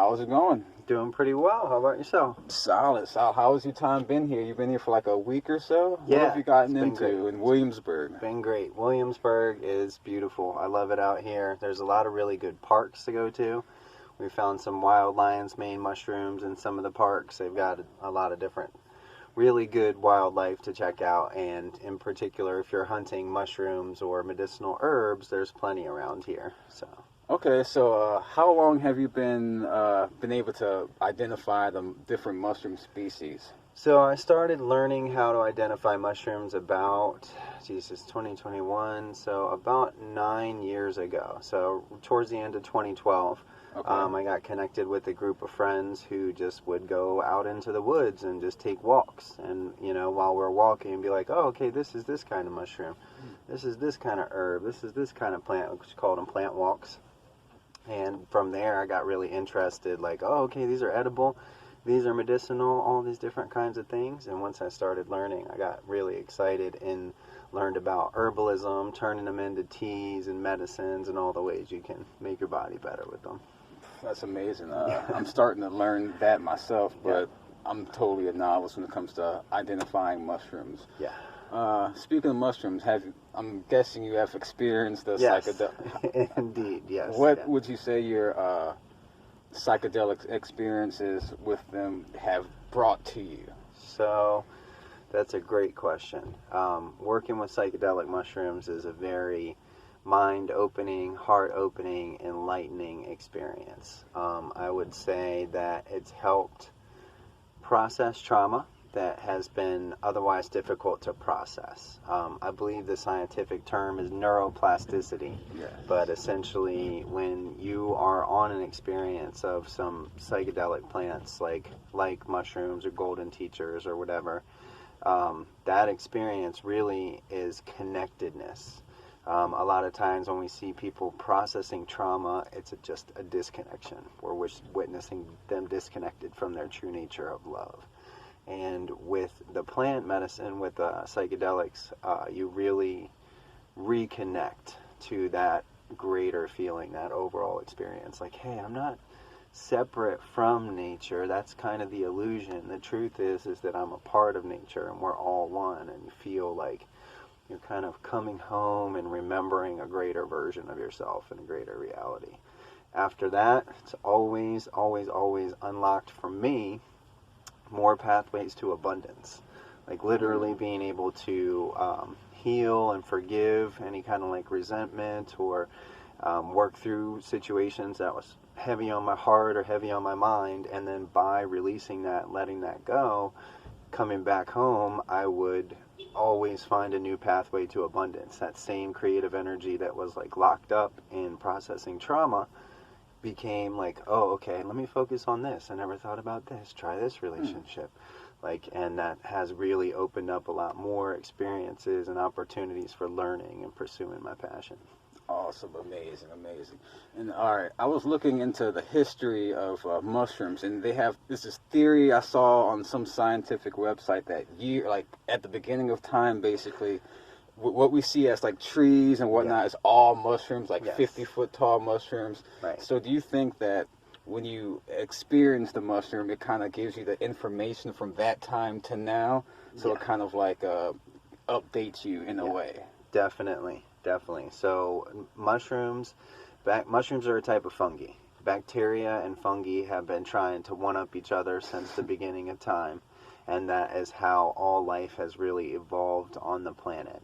How's it going? Doing pretty well. How about yourself? Solid. How has your time been here? You've been here for like a week or so? Yeah. What have you gotten it's been into great. in Williamsburg? It's been great. Williamsburg is beautiful. I love it out here. There's a lot of really good parks to go to. We found some wild lion's mane mushrooms in some of the parks. They've got a lot of different really good wildlife to check out, and in particular, if you're hunting mushrooms or medicinal herbs, there's plenty around here. Okay, so how long have you been able to identify the different mushroom species? So I started learning how to identify mushrooms about, 2021, so about 9 years ago. So towards the end of 2012, Okay. I got connected with a group of friends who just would go out into the woods and just take walks. And, while we're walking, be like, oh, okay, this is this kind of mushroom. This is this kind of herb. This is this kind of plant. We called them plant walks. And from there, I got really interested, like, oh, okay, these are edible, these are medicinal, all these different kinds of things. And once I started learning, I got really excited and learned about herbalism, turning them into teas and medicines and all the ways you can make your body better with them. That's amazing. I'm starting to learn that myself, but I'm totally a novice when it comes to identifying mushrooms. Yeah. Speaking of mushrooms, I'm guessing you have experienced the psychedelic. Indeed, yes. What would you say your psychedelic experiences with them have brought to you? So, that's a great question. Working with psychedelic mushrooms is a very mind-opening, heart-opening, enlightening experience. I would say that it's helped process trauma that has been otherwise difficult to process. I believe the scientific term is neuroplasticity. Yes. But essentially, when you are on an experience of some psychedelic plants like mushrooms or golden teachers or whatever, that experience really is connectedness. A lot of times when we see people processing trauma, it's just a disconnection. We're witnessing them disconnected from their true nature of love. And with the plant medicine, with the psychedelics, you really reconnect to that greater feeling, that overall experience. Like, hey, I'm not separate from nature. That's kind of the illusion. The truth is that I'm a part of nature and we're all one, and you feel like you're kind of coming home and remembering a greater version of yourself and a greater reality. After that, it's always, always, always unlocked for me more pathways to abundance. Like literally being able to heal and forgive any kind of like resentment or work through situations that was heavy on my heart or heavy on my mind, and then by releasing that, letting that go, coming back home, I would always find a new pathway to abundance. That same creative energy that was like locked up in processing trauma became like, oh, okay, let me focus on this. I never thought about this. Try this relationship. And that has really opened up a lot more experiences and opportunities for learning and pursuing my passion. Awesome, amazing. And all right, I was looking into the history of mushrooms, and they have this theory I saw on some scientific website that at the beginning of time, basically, what we see as like trees and whatnot is all mushrooms, like 50-foot tall mushrooms. Right. So do you think that when you experience the mushroom, it kind of gives you the information from that time to now? So it kind of like updates you in a way. Definitely. So mushrooms are a type of fungi. Bacteria and fungi have been trying to one-up each other since the beginning of time, and that is how all life has really evolved on the planet.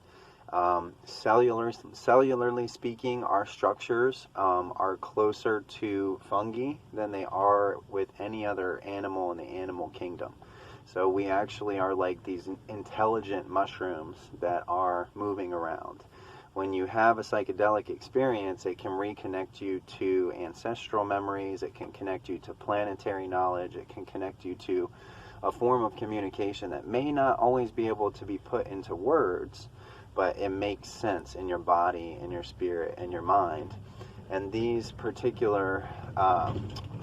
Cellularly speaking, our structures are closer to fungi than they are with any other animal in the animal kingdom. So we actually are like these intelligent mushrooms that are moving around. When you have a psychedelic experience, it can reconnect you to ancestral memories, it can connect you to planetary knowledge, it can connect you to a form of communication that may not always be able to be put into words, but it makes sense in your body, in your spirit, and your mind. And these particular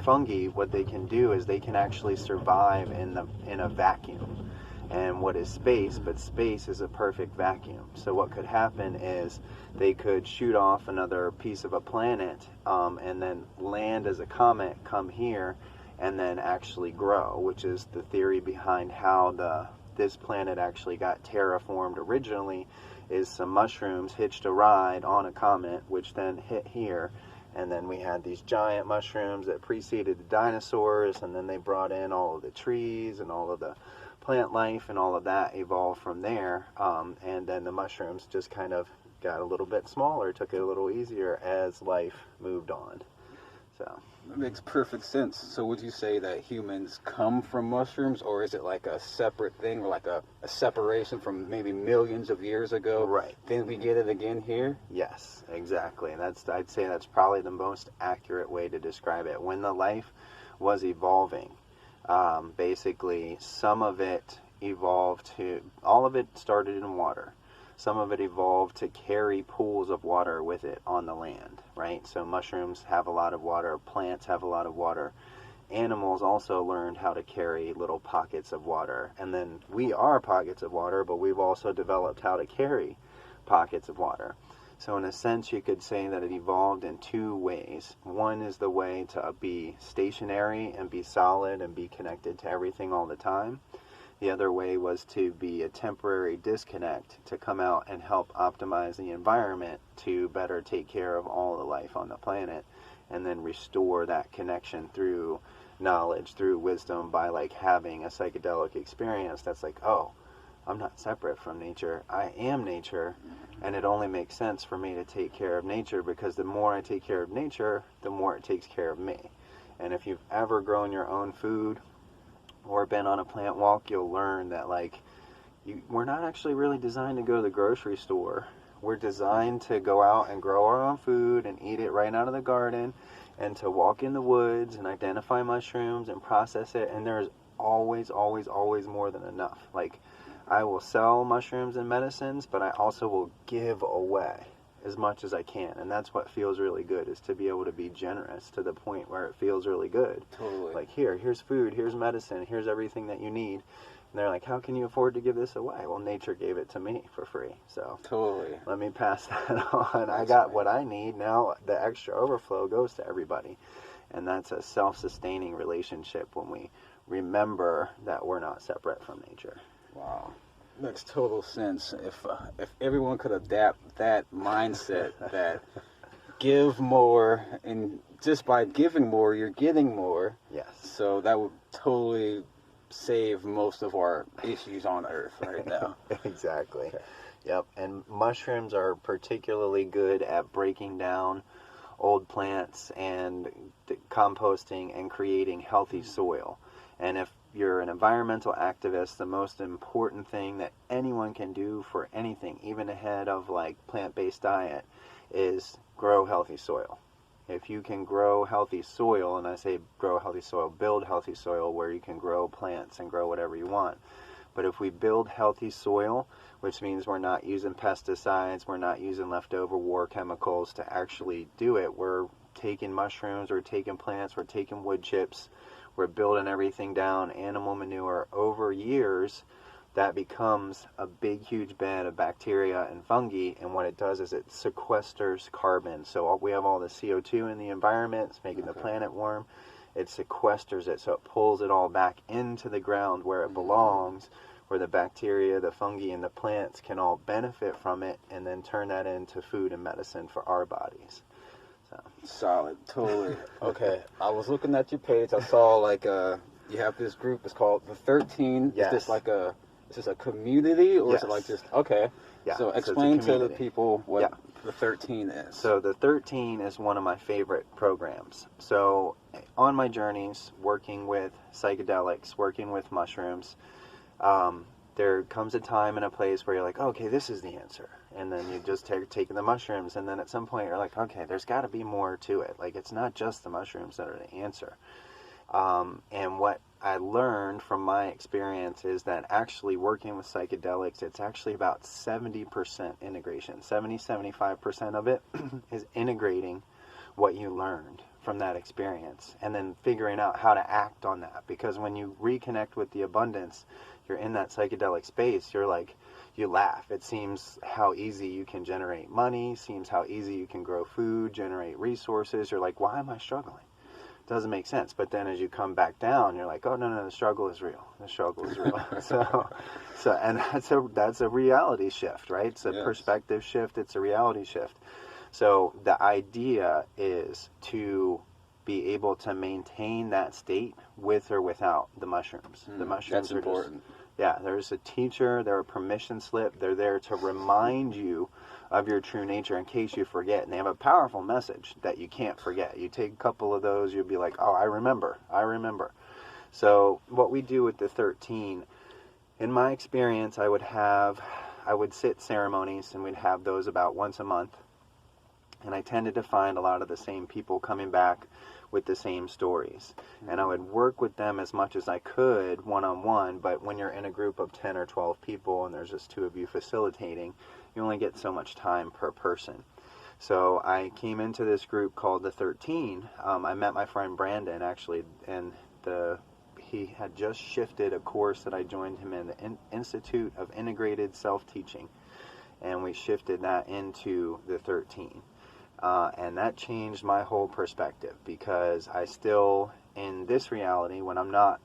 fungi, what they can do is they can actually survive in a vacuum. And what is space? But space is a perfect vacuum. So what could happen is they could shoot off another piece of a planet and then land as a comet, come here, and then actually grow, which is the theory behind how this planet actually got terraformed originally, is some mushrooms hitched a ride on a comet, which then hit here. And then we had these giant mushrooms that preceded the dinosaurs, and then they brought in all of the trees and all of the plant life, and all of that evolved from there. And then the mushrooms just kind of got a little bit smaller, took it a little easier as life moved on. So that makes perfect sense. So would you say that humans come from mushrooms, or is it like a separate thing, or like a separation from maybe millions of years ago? Right. Then we get it again here? Yes, exactly. And I'd say that's probably the most accurate way to describe it. When the life was evolving, basically some of it all of it started in water. Some of it evolved to carry pools of water with it on the land, right? So mushrooms have a lot of water, plants have a lot of water. Animals also learned how to carry little pockets of water. And then we are pockets of water, but we've also developed how to carry pockets of water. So in a sense, you could say that it evolved in two ways. One is the way to be stationary and be solid and be connected to everything all the time. The other way was to be a temporary disconnect, to come out and help optimize the environment to better take care of all the life on the planet, and then restore that connection through knowledge, through wisdom, by like having a psychedelic experience that's like, oh, I'm not separate from nature. I am nature, and it only makes sense for me to take care of nature, because the more I take care of nature, the more it takes care of me. And if you've ever grown your own food or been on a plant walk, you'll learn that we're not actually really designed to go to the grocery store. We're designed to go out and grow our own food and eat it right out of the garden, and to walk in the woods and identify mushrooms and process it. And there's always, always, always more than enough. Like, I will sell mushrooms and medicines, but I also will give away as much as I can. And that's what feels really good, is to be able to be generous to the point where it feels really good. Totally. Like, here's food, here's medicine, here's everything that you need. And they're like, how can you afford to give this away? Well, nature gave it to me for free. So totally. Let me pass that on. I got what I need. Now the extra overflow goes to everybody. And that's a self-sustaining relationship when we remember that we're not separate from nature. Wow. Makes total sense. If everyone could adapt that mindset, that give more, and just by giving more, you're getting more. Yes. So that would totally save most of our issues on Earth right now. Exactly. Okay. Yep. And mushrooms are particularly good at breaking down old plants and composting and creating healthy soil. And if you're an environmental activist, the most important thing that anyone can do for anything, even ahead of like plant-based diet, is grow healthy soil. If you can grow healthy soil, and I say grow healthy soil, build healthy soil where you can grow plants and grow whatever you want. But if we build healthy soil, which means we're not using pesticides, we're not using leftover war chemicals to actually do it, we're taking mushrooms, we're taking plants, we're taking wood chips, we're building everything down, animal manure, over years, that becomes a big, huge bed of bacteria and fungi, and what it does is it sequesters carbon. So we have all the CO2 in the environment, it's making the planet warm. It sequesters it, so it pulls it all back into the ground where it belongs, where the bacteria, the fungi, and the plants can all benefit from it, and then turn that into food and medicine for our bodies. Solid, totally. Okay, I was looking at your page. I saw like you have this group. It's called the 13. Yes. Is this a community, or Yes. is it like just okay? Yeah. So it's a explain to the community. people what Yeah. the 13 is. So the 13 is one of my favorite programs. So on my journeys, working with psychedelics, working with mushrooms, there comes a time and a place where you're like, okay, this is the answer. And then you just taking the mushrooms, and then at some point you're like, okay, there's got to be more to it. Like, it's not just the mushrooms that are the answer. And what I learned from my experience is that actually working with psychedelics, it's actually about 70% integration. 75% of it is integrating what you learned from that experience, and then figuring out how to act on that. Because when you reconnect with the abundance, you're in that psychedelic space, you're like, you laugh. It seems how easy you can generate money, seems how easy you can grow food, generate resources. You're like, why am I struggling? Doesn't make sense. But then as you come back down, you're like, oh, no, the struggle is real. The struggle is real. And that's a reality shift, right? It's a perspective shift. It's a reality shift. So the idea is to be able to maintain that state with or without the mushrooms. The mushrooms that's important. There's a teacher, they're a permission slip. They're there to remind you of your true nature in case you forget. And they have a powerful message that you can't forget. You take a couple of those, you'll be like, oh, I remember. So what we do with the 13, in my experience, I would sit ceremonies, and we'd have those about once a month. And I tended to find a lot of the same people coming back with the same stories. And I would work with them as much as I could one-on-one, but when you're in a group of 10 or 12 people and there's just two of you facilitating, you only get so much time per person. So I came into this group called the 13. I met my friend Brandon, actually, and he had just shifted a course that I joined him in, the Institute of Integrated Self-Teaching, and we shifted that into the 13. And that changed my whole perspective, because I still, in this reality, when I'm not,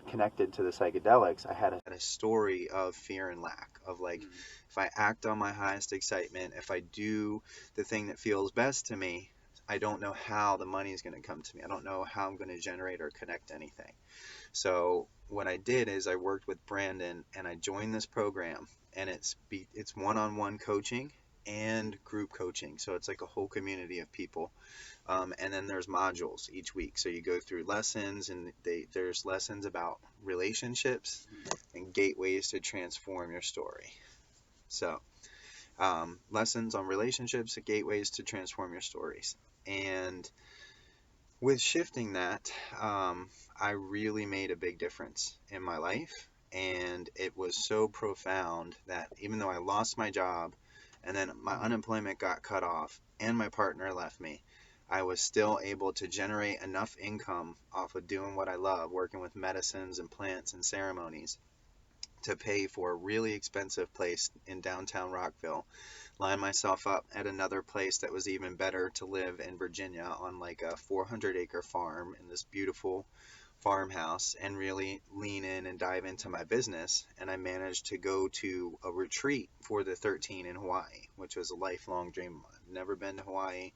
connected to the psychedelics, I had a story of fear and lack, of like, if I act on my highest excitement, if I do the thing that feels best to me, I don't know how the money is going to come to me. I don't know how I'm going to generate or connect anything. So what I did is I worked with Brandon, and I joined this program, and it's one-on-one coaching and group coaching. So it's like a whole community of people. And then there's modules each week. So you go through lessons, and there's lessons about relationships and gateways to transform your story. So lessons on relationships and gateways to transform your stories. And with shifting that, I really made a big difference in my life. And it was so profound that even though I lost my job, and then my unemployment got cut off, and my partner left me, I was still able to generate enough income off of doing what I love, working with medicines and plants and ceremonies, to pay for a really expensive place in downtown Rockville, line myself up at another place that was even better to live in Virginia on like a 400-acre farm in this beautiful farmhouse, and really lean in and dive into my business. And I managed to go to a retreat for the 13 in Hawaii, which was a lifelong dream of mine. Never been to Hawaii,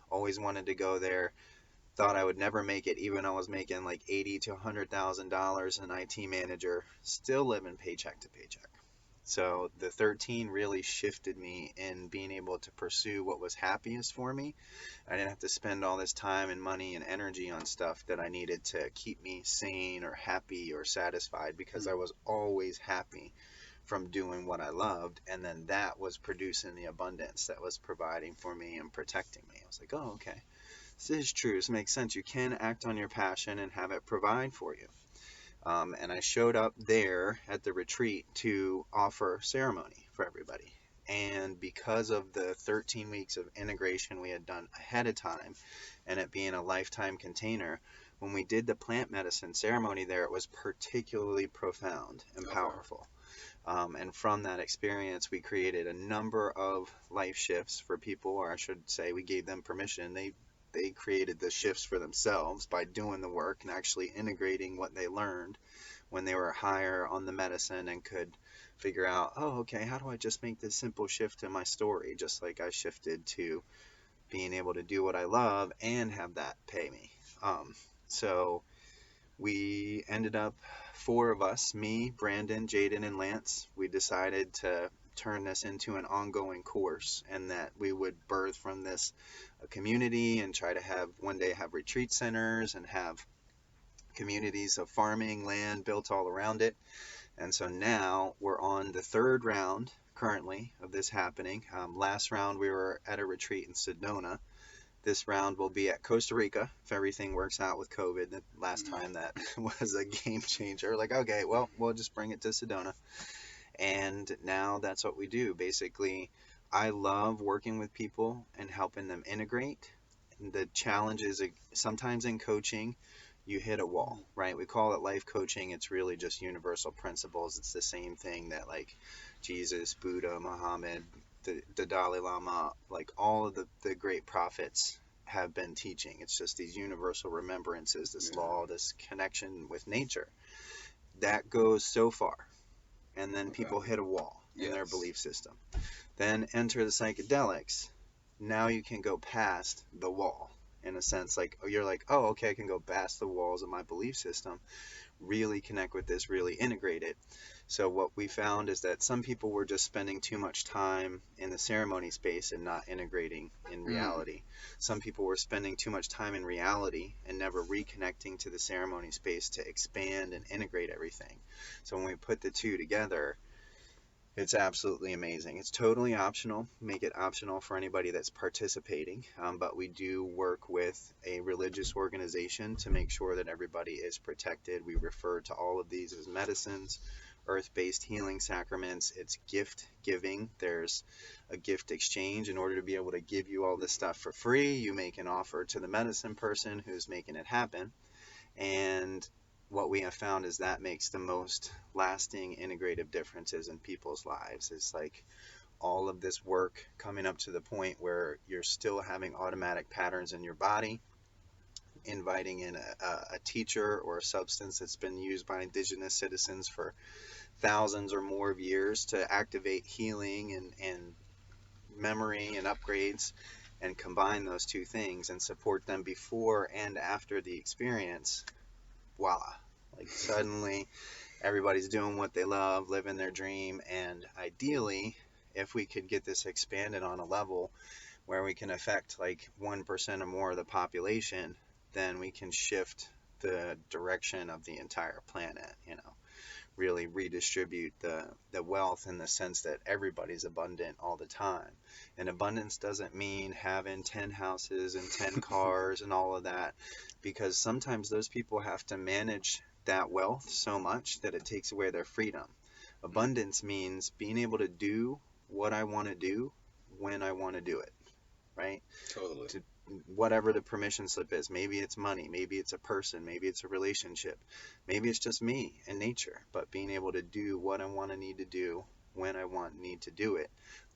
always wanted to go there, thought I would never make it, even though I was making like $80,000 to $100,000 an IT manager, still living paycheck to paycheck. So the 13 really shifted me in being able to pursue what was happiest for me. I didn't have to spend all this time and money and energy on stuff that I needed to keep me sane or happy or satisfied, because I was always happy from doing what I loved. And then that was producing the abundance that was providing for me and protecting me. I was like, oh, okay, this is true. This makes sense. You can act on your passion and have it provide for you. And I showed up there at the retreat to offer ceremony for everybody. And because of the 13 weeks of integration we had done ahead of time, and it being a lifetime container, when we did the plant medicine ceremony there, it was particularly profound and powerful. And from that experience, we created a number of life shifts for people, or I should say we gave them permission. They created the shifts for themselves by doing the work and actually integrating what they learned when they were higher on the medicine, and could figure out, oh, okay, how do I just make this simple shift in my story, just like I shifted to being able to do what I love and have that pay me. So we ended up, 4 of us, me, Brandon, Jaden, and Lance, we decided to turn this into an ongoing course, and that we would birth from this a community, and try to have one day have retreat centers and have communities of farming land built all around it. And so now we're on the 3rd round currently of this happening. Last round we were at a retreat in Sedona. This round will be at Costa Rica if everything works out with COVID. The last time that was a game changer. Like, okay, well, we'll just bring it to Sedona. And now that's what we do. Basically, I love working with people and helping them integrate the challenge is sometimes in coaching, you hit a wall, right? We call it life coaching. It's really just universal principles. It's the same thing that like Jesus, Buddha, Muhammad, the Dalai Lama, like all of the great prophets have been teaching. It's just these universal remembrances, this law, this connection with nature. That goes so far. And then people hit a wall in their belief system. Then enter the psychedelics. Now you can go past the wall in a sense. Like you're like, oh, okay, I can go past the walls of my belief system, really connect with this, really integrate it. So what we found is that some people were just spending too much time in the ceremony space and not integrating in reality. Some people were spending too much time in reality and never reconnecting to the ceremony space to expand and integrate everything. So when we put the two together, it's absolutely amazing. It's totally optional. Make it optional for anybody that's participating. But we do work with a religious organization to make sure that everybody is protected. We refer to all of these as medicines, earth-based healing sacraments. It's gift giving. There's a gift exchange. In order to be able to give you all this stuff for free, you make an offer to the medicine person who's making it happen. And what we have found is that makes the most lasting integrative differences in people's lives. It's like all of this work coming up to the point where you're still having automatic patterns in your body, inviting in a teacher or a substance that's been used by indigenous citizens for thousands or more of years to activate healing and memory and upgrades, and combine those two things and support them before and after the experience. Voila. Like suddenly everybody's doing what they love, living their dream, and ideally, if we could get this expanded on a level where we can affect like 1% or more of the population, then we can shift the direction of the entire planet, you know, really redistribute the wealth in the sense that everybody's abundant all the time. And abundance doesn't mean having 10 houses and 10 cars and all of that, because sometimes those people have to manage that wealth so much that it takes away their freedom. Abundance means being able to do what I want to do when I want to do it, right? Totally. To whatever the permission slip is. Maybe it's money, maybe it's a person, maybe it's a relationship, maybe it's just me and nature, but being able to do what I want to need to do when I need to do it,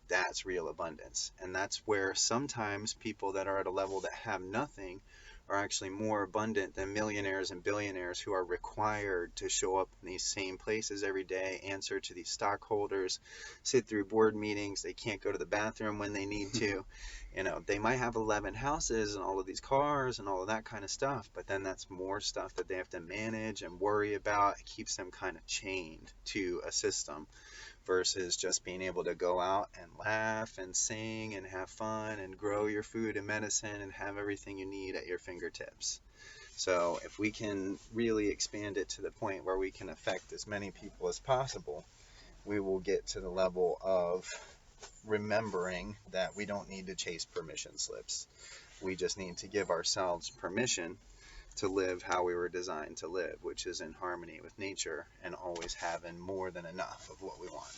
that's real abundance. And that's where sometimes people that are at a level that have nothing are actually more abundant than millionaires and billionaires who are required to show up in these same places every day, answer to these stockholders, sit through board meetings. They can't go to the bathroom when they need to. You know, they might have 11 houses and all of these cars and all of that kind of stuff, but then that's more stuff that they have to manage and worry about. It keeps them kind of chained to a system versus just being able to go out and laugh and sing and have fun and grow your food and medicine and have everything you need at your fingertips. So if we can really expand it to the point where we can affect as many people as possible, we will get to the level of remembering that we don't need to chase permission slips. We just need to give ourselves permission to live how we were designed to live, which is in harmony with nature and always having more than enough of what we want.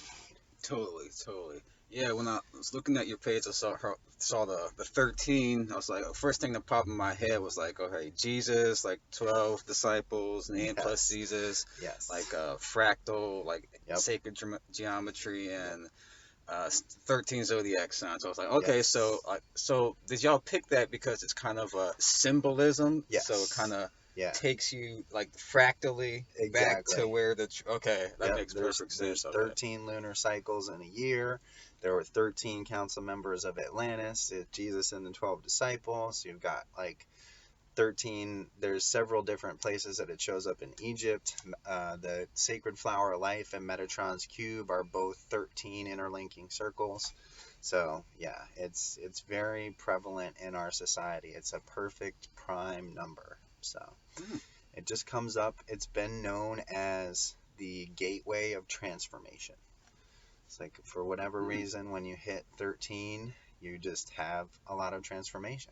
Totally, totally. Yeah, when I was looking at your page, I saw the 13. I was like, first thing that popped in my head was like, okay, Jesus, like 12 disciples, name plus Jesus, Yes. like fractal, like Yep. sacred geometry, and 13 zodiac signs. I was like, okay, Yes. so did y'all pick that because it's kind of a symbolism? Yes. So it kind of Yeah. takes you like fractally back to where okay, that makes perfect sense. There's 13 lunar cycles in a year. There were 13 council members of Atlantis, Jesus and the 12 disciples. You've got like 13, there's several different places that it shows up in Egypt. The Sacred Flower of Life and Metatron's Cube are both 13 interlinking circles. So yeah, it's very prevalent in our society. It's a perfect prime number. So it just comes up. It's been known as the gateway of transformation. It's like for whatever reason, when you hit 13, you just have a lot of transformation.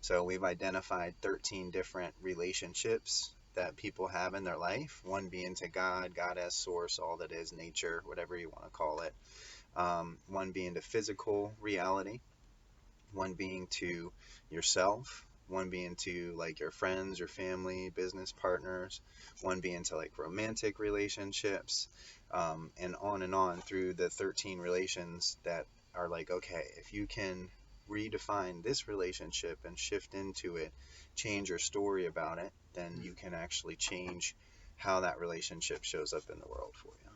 So we've identified 13 different relationships that people have in their life, one being to God, God as source, all that is, nature, whatever you want to call it. One being to physical reality, one being to yourself, one being to like your friends, your family, business partners, one being to like romantic relationships, and on through the 13 relations that are like, okay, if you can redefine this relationship and shift into it, change your story about it, then you can actually change how that relationship shows up in the world for you.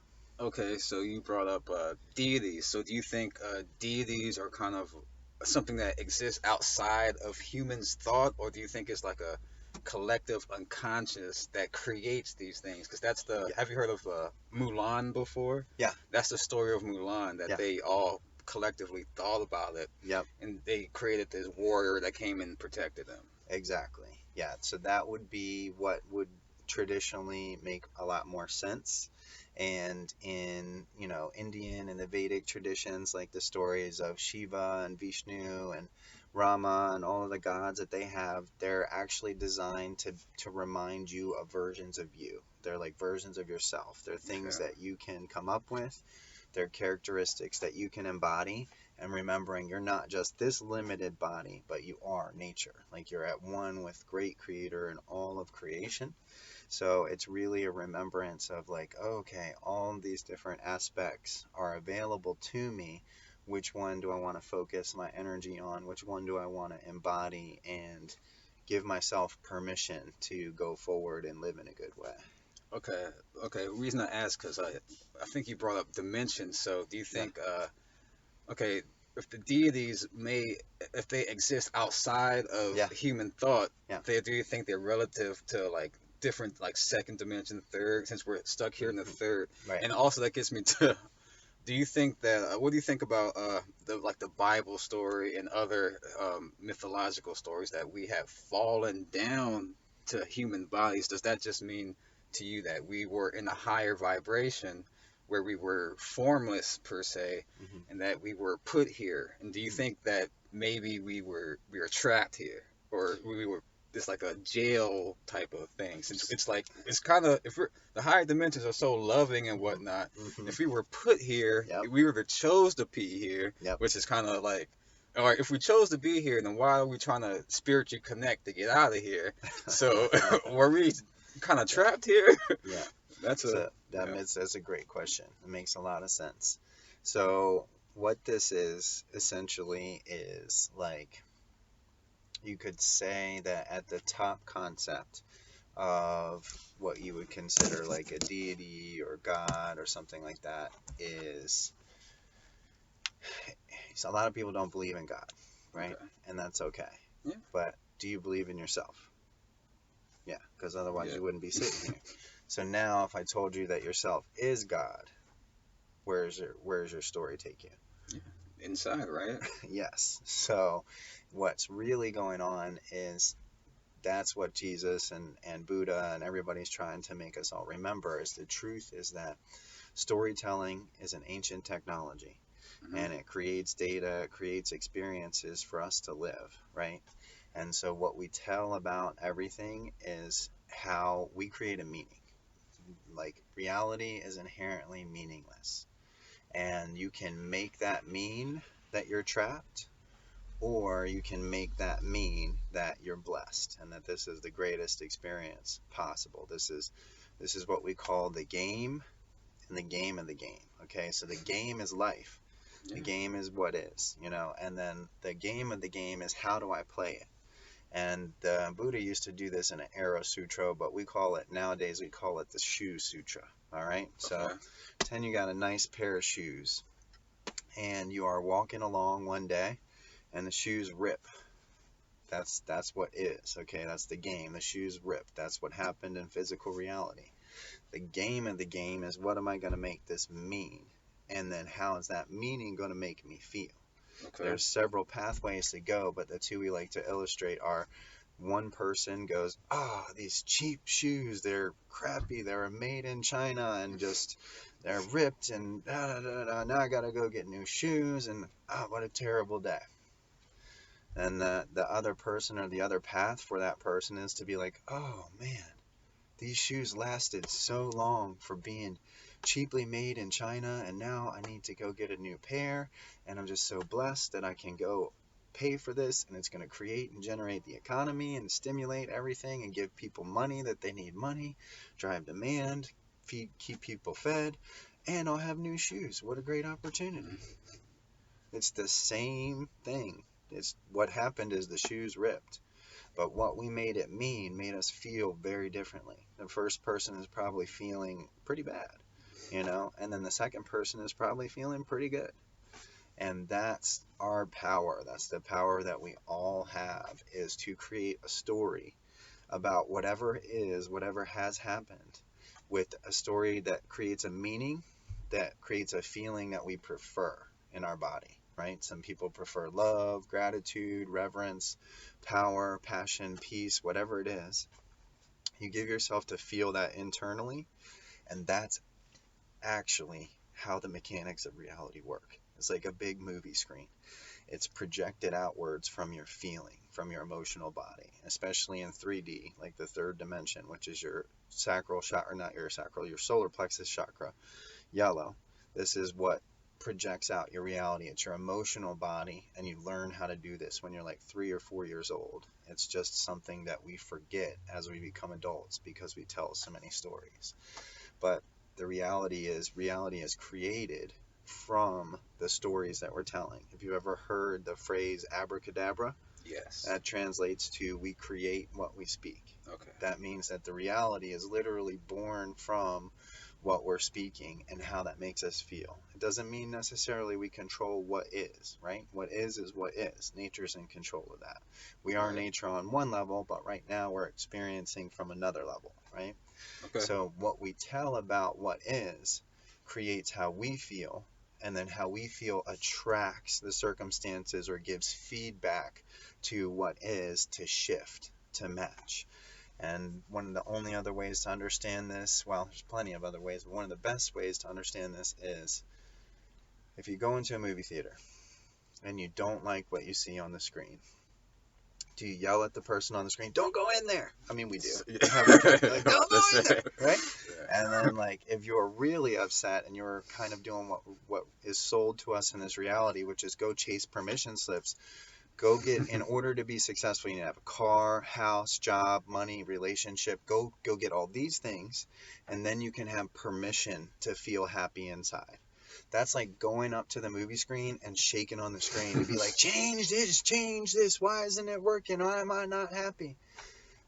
Okay, so you brought up deities. So do you think deities are kind of something that exists outside of humans' thought, or do you think it's like a collective unconscious that creates these things? Because that's the. Yeah. Have you heard of Mulan before? Yeah. That's the story of Mulan. That Yeah. they all collectively thought about it. Yep. And they created this warrior that came and protected them. Exactly. Yeah. So that would be what would traditionally make a lot more sense. And in, Indian and the Vedic traditions, like the stories of Shiva and Vishnu and Rama and all of the gods that they have, they're actually designed to remind you of versions of you. They're like versions of yourself. They're things that you can come up with. They're characteristics that you can embody. And remembering you're not just this limited body, but you are nature. Like you're at one with great creator and all of creation. So it's really a remembrance of like, okay, all these different aspects are available to me. Which one do I want to focus my energy on? Which one do I want to embody and give myself permission to go forward and live in a good way? Okay. Reason I ask because I think you brought up dimension. So do you think okay, if the deities if they exist outside of human thought, do you think they're relative to like different like second dimension, third, since we're stuck here in the third? Right. And also that gets me to, do you think that what do you think about the Bible story and other mythological stories that we have fallen down to human bodies? Does that just mean to you that we were in a higher vibration where we were formless per se, and that we were put here? And do you think that maybe we were trapped here, or we were it's like a jail type of thing? Since it's kind of, if we're, the higher dimensions are so loving and whatnot, if we were put here, we either chose to be here, which is kind of like, all right, if we chose to be here, then why are we trying to spiritually connect to get out of here? So were we kind of trapped here? Yeah. That's a great question. It makes a lot of sense. So what this is essentially is like, you could say that at the top concept of what you would consider like a deity or God or something like that is, so a lot of people don't believe in God, right? Okay. And that's okay. Yeah. But do you believe in yourself? Yeah, because otherwise you wouldn't be sitting here. So now if I told you that yourself is God, where's your story take you? Yeah. Inside, right? Yes. So what's really going on is that's what Jesus and Buddha and everybody's trying to make us all remember, is the truth is that storytelling is an ancient technology, and it creates data, it creates experiences for us to live, right? And so what we tell about everything is how we create a meaning. Like reality is inherently meaningless, and you can make that mean that you're trapped, or you can make that mean that you're blessed and that this is the greatest experience possible. This is what we call the game and the game of the game. Okay, so the game is life. The game is what is, and then the game of the game is how do I play it? And Buddha used to do this in an Arrow Sutra, but nowadays we call it the Shoe Sutra. All right, so pretend you got a nice pair of shoes, and you are walking along one day, and the shoes rip. That's what is. Okay, that's the game. The shoes rip. That's what happened in physical reality. The game of the game is, what am I going to make this mean? And then how is that meaning going to make me feel? Okay. There's several pathways to go, but the two we like to illustrate are, one person goes, these cheap shoes, they're crappy, they're made in China and just they're ripped and now I gotta go get new shoes and what a terrible day. And the other person, or the other path for that person, is to be like, oh man, these shoes lasted so long for being cheaply made in China, and now I need to go get a new pair, and I'm just so blessed that I can go pay for this, and it's going to create and generate the economy and stimulate everything and give people money that they need money, drive demand, keep people fed, and I'll have new shoes. What a great opportunity. It's the same thing. It's what happened is the shoes ripped. But what we made it mean made us feel very differently. The first person is probably feeling pretty bad, and then the second person is probably feeling pretty good. And that's our power. That's the power that we all have, is to create a story about whatever has happened, with a story that creates a meaning, that creates a feeling that we prefer in our body, right? Some people prefer love, gratitude, reverence, power, passion, peace, whatever it is. You give yourself to feel that internally, and that's actually how the mechanics of reality work. It's like a big movie screen. It's projected outwards from your feeling, from your emotional body, especially in 3D, like the third dimension, which is your sacral chakra, not your sacral, your solar plexus chakra, yellow. This is what projects out your reality. It's your emotional body, and you learn how to do this when you're like 3 or 4 years old. It's just something that we forget as we become adults because we tell so many stories. But the reality is created from the stories that we're telling. Have you ever heard the phrase abracadabra? Yes. That translates to we create what we speak. Okay. That means that the reality is literally born from what we're speaking and how that makes us feel. It doesn't mean necessarily we control what is, right? What is what is. Nature's in control of that. We are nature on one level, but right now we're experiencing from another level, right? Okay. So what we tell about what is creates how we feel, and then how we feel attracts the circumstances or gives feedback to what is to shift, to match. And one of the only other ways to understand this, well, there's plenty of other ways, but one of the best ways to understand this is if you go into a movie theater and you don't like what you see on the screen, do you yell at the person on the screen, don't go in there? I mean, we do. Like, don't go in there, right? Yeah. And then, like, if you're really upset and you're kind of doing what is sold to us in this reality, which is go chase permission slips, go get, in order to be successful, you need to have a car, house, job, money, relationship. Go get all these things, and then you can have permission to feel happy inside. That's like going up to the movie screen and shaking on the screen and be like, change this, why isn't it working? Why am I not happy?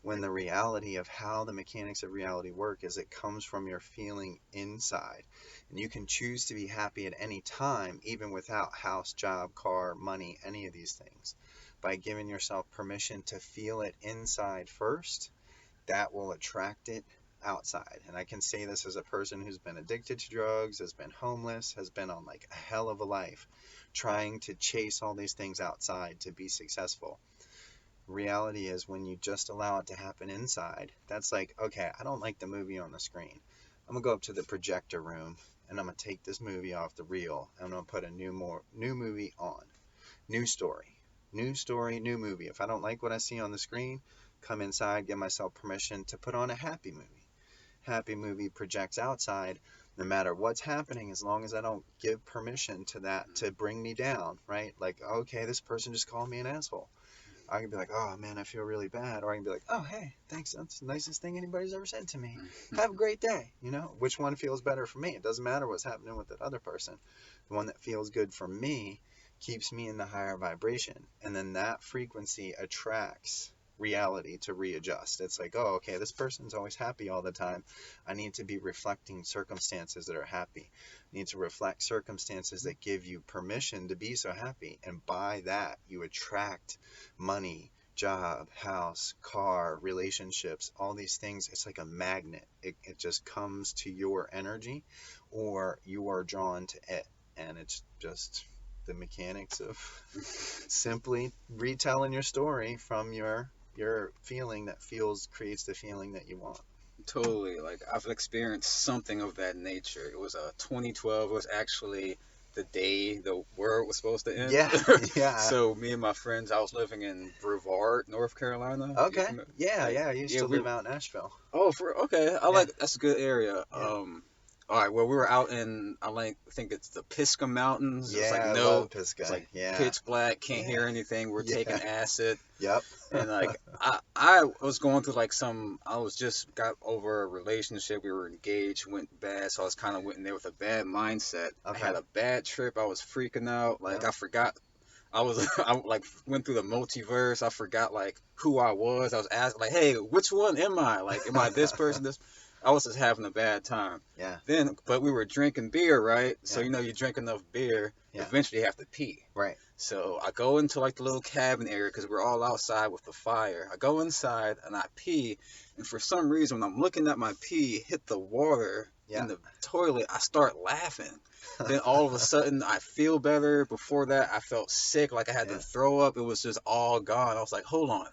When the reality of how the mechanics of reality work is it comes from your feeling inside. And you can choose to be happy at any time, even without house, job, car, money, any of these things. By giving yourself permission to feel it inside first, that will attract it outside. And I can say this as a person who's been addicted to drugs, has been homeless, has been on like a hell of a life, trying to chase all these things outside to be successful. Reality is when you just allow it to happen inside, that's like, okay, I don't like the movie on the screen. I'm gonna go up to the projector room and I'm gonna take this movie off the reel and I'm gonna put a new movie on. New story, new movie. If I don't like what I see on the screen, come inside, give myself permission to put on a happy movie. Happy movie projects outside, no matter what's happening, as long as I don't give permission to that to bring me down, right? Like, okay, this person just called me an asshole. I can be like, oh man, I feel really bad. Or I can be like, oh hey, thanks, that's the nicest thing anybody's ever said to me. Have a great day. Which one feels better for me? It doesn't matter what's happening with that other person. The one that feels good for me keeps me in the higher vibration. And then that frequency attracts reality to readjust. It's like, oh, okay, this person's always happy all the time. I need to be reflecting circumstances that are happy. I need to reflect circumstances that give you permission to be so happy. And by that, you attract money, job, house, car, relationships, all these things. It's like a magnet. It just comes to your energy, or you are drawn to it. And it's just the mechanics of simply retelling your story from your feeling that creates the feeling that you want. Totally. Like, I've experienced something of that nature. It was 2012. It was actually the day the world was supposed to end. Yeah. So me and my friends, I was living in Brevard, North Carolina. Okay. Yeah. I used to live out in Nashville. Oh, okay. That's a good area. Yeah. all right, well, we were out in, I think it's the Pisgah Mountains. It was Yeah, like I no, love Pisgah. it's like Yeah. pitch black, can't Yeah. hear anything. We're Yeah. taking acid. Yep. And like I was going through like I was just got over a relationship. We were engaged, went bad, so I was kind of went in there with a bad mindset. Okay. I had a bad trip. I was freaking out. Like Yeah. I forgot. I like went through the multiverse. I forgot like who I was. I was asking like, hey, which one am I? Like, am I this person? This. I was just having a bad time. Yeah. Then, but we were drinking beer, right? So Yeah. you know, you drink enough beer, Yeah. eventually you have to pee. Right. So I go into like the little cabin area because we're all outside with the fire. I go inside and I pee, and for some reason when I'm looking at my pee hit the water Yeah. in the toilet, I start laughing. Then all of a sudden I feel better. Before that I felt sick, like I had Yeah. to throw up. It was just all gone. I was like, hold on.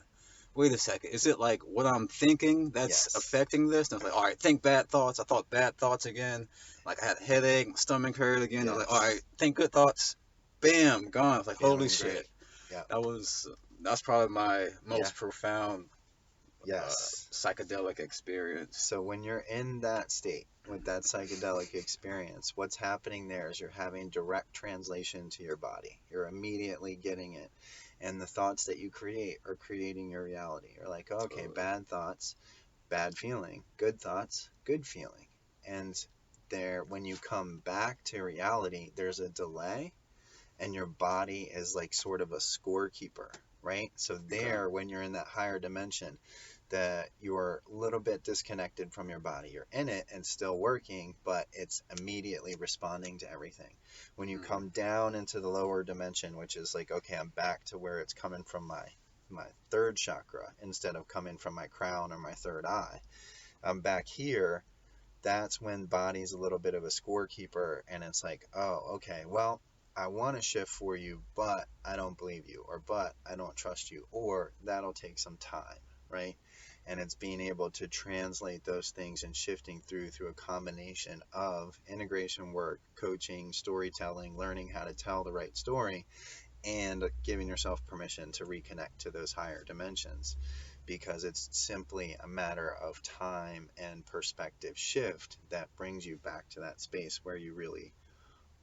Wait a second. Is it like what I'm thinking that's Yes. affecting this? And I was like, all right, think bad thoughts. I thought bad thoughts again. Like I had a headache, my stomach hurt again. I was like, all right, think good thoughts. Bam, gone. I was like, holy Feeling great. shit. Yeah. That's probably my most Yeah. profound Yes. psychedelic experience. So when you're in that state with that psychedelic experience, what's happening there is you're having direct translation to your body. You're immediately getting it. And the thoughts that you create are creating your reality. You're like, okay, Totally. bad thoughts, bad feeling. Good thoughts, good feeling. And there, when you come back to reality, there's a delay, and your body is like sort of a scorekeeper, right? So there, when you're in that higher dimension, that you're a little bit disconnected from your body. You're in it and still working, but it's immediately responding to everything. When you come down into the lower dimension, which is like, okay, I'm back to where it's coming from my third chakra instead of coming from my crown or my third eye. I'm back here. That's when body's a little bit of a scorekeeper, and it's like, oh, okay, well, I want to shift for you, but I don't believe you, or but I don't trust you, or that'll take some time, right? And it's being able to translate those things and shifting through a combination of integration work, coaching, storytelling, learning how to tell the right story, and giving yourself permission to reconnect to those higher dimensions, because it's simply a matter of time and perspective shift that brings you back to that space where you really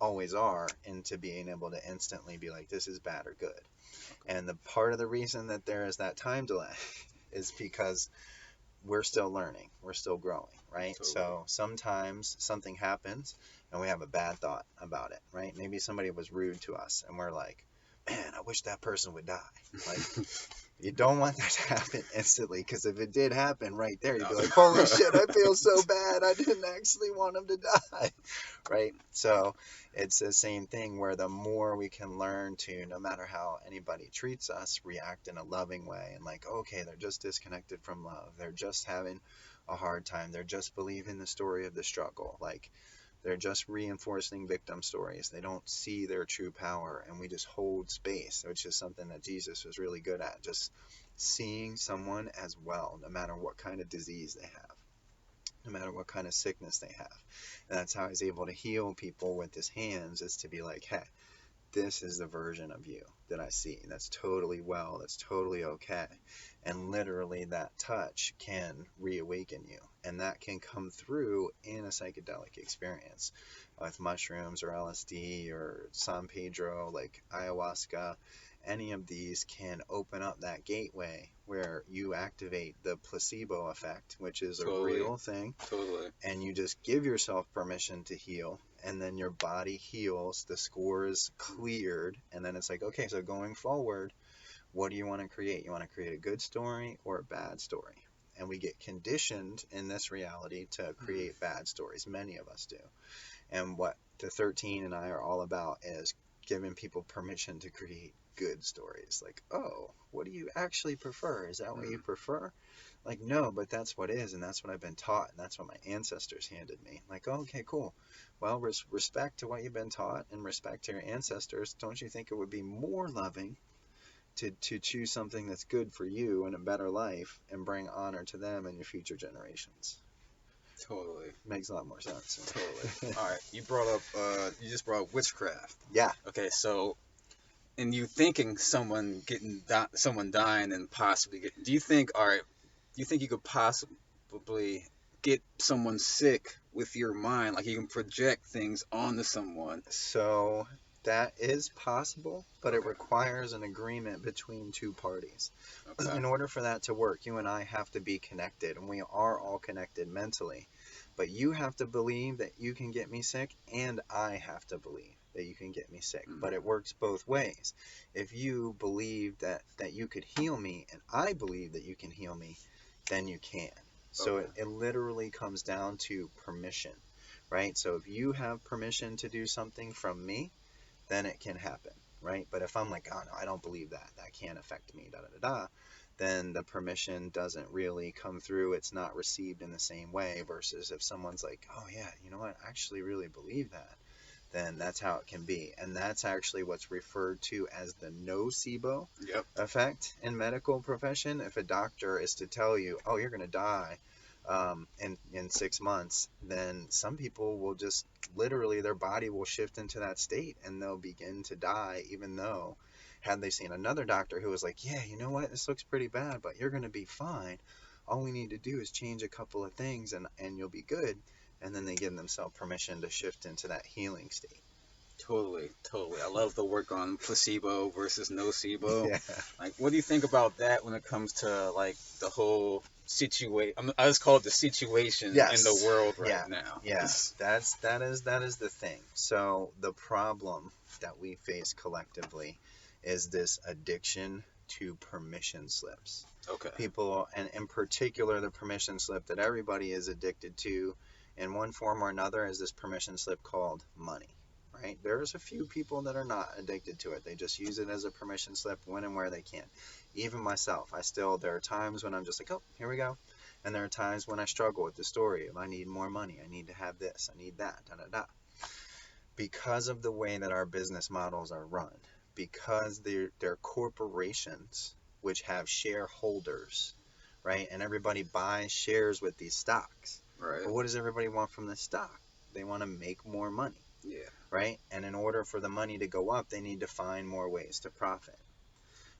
always are, into being able to instantly be like, this is bad or good. And the part of the reason that there is that time delay is because we're still learning, we're still growing, right? Totally. So sometimes something happens and we have a bad thought about it, right? Maybe somebody was rude to us and we're like, man, I wish that person would die. Like, you don't want that to happen instantly, because if it did happen right there, you'd be like, holy shit, I feel so bad. I didn't actually want him to die, right? So it's the same thing, where the more we can learn to, no matter how anybody treats us, react in a loving way, and like, okay, they're just disconnected from love. They're just having a hard time. They're just believing the story of the struggle. Like, they're just reinforcing victim stories. They don't see their true power, and we just hold space, which is something that Jesus was really good at, just seeing someone as well, no matter what kind of disease they have, no matter what kind of sickness they have. And that's how he's able to heal people with his hands, is to be like, hey, this is the version of you that I see. That's totally well. That's totally okay. And literally that touch can reawaken you. And that can come through in a psychedelic experience with mushrooms or LSD or San Pedro, like ayahuasca. Any of these can open up that gateway where you activate the placebo effect, which is a Totally. real thing. Totally. And you just give yourself permission to heal, and then your body heals, the score is cleared, and then it's like, okay, so going forward, what do you want to create? You want to create a good story or a bad story? And we get conditioned in this reality to create bad stories. Many of us do. And what the 13 and I are all about is giving people permission to create good stories. Like, oh, what do you actually prefer? Is that what you prefer? Like, no, but that's what is, and that's what I've been taught, and that's what my ancestors handed me. Like, oh, okay, cool. Well, respect to what you've been taught and respect to your ancestors. Don't you think it would be more loving to choose something that's good for you and a better life, and bring honor to them and your future generations? Totally. Makes a lot more sense. Totally. All right. You just brought up witchcraft. Yeah. Okay, so, and you thinking someone dying and possibly do you think you could possibly get someone sick with your mind, like you can project things onto someone. So that is possible, but it Okay. requires an agreement between two parties. Okay. In order for that to work, you and I have to be connected, and we are all connected mentally. But you have to believe that you can get me sick, and I have to believe that you can get me sick. Mm. But it works both ways. If you believe that you could heal me, and I believe that you can heal me, then you can. So Okay. it literally comes down to permission, right? So if you have permission to do something from me, then it can happen, right? But if I'm like, oh no, I don't believe that, that can't affect me, da da da da, then the permission doesn't really come through. It's not received in the same way. Versus if someone's like, oh yeah, you know what, I actually really believe that, then that's how it can be. And that's actually what's referred to as the nocebo Yep. effect in medical profession. If a doctor is to tell you, oh, you're going to die in 6 months, then some people will just literally, their body will shift into that state and they'll begin to die, even though had they seen another doctor who was like, yeah, you know what, this looks pretty bad, but you're going to be fine. All we need to do is change a couple of things and you'll be good. And then they give themselves permission to shift into that healing state. Totally, totally. I love the work on placebo versus nocebo. Yeah. Like, what do you think about that when it comes to like the whole situation? I just call it the situation in Yes. the world right Yeah. now. Yeah. That is the thing. So the problem that we face collectively is this addiction to permission slips. Okay. People, and in particular, the permission slip that everybody is addicted to in one form or another is this permission slip called money. Right? There's a few people that are not addicted to it. They just use it as a permission slip when and where they can. Even myself, there are times when I'm just like, oh, here we go. And there are times when I struggle with the story of I need more money, I need to have this, I need that, da da da. Because of the way that our business models are run, because they're corporations which have shareholders, right? And everybody buys shares with these stocks. Right. But what does everybody want from the stock? They want to make more money. Yeah. Right? And in order for the money to go up, they need to find more ways to profit.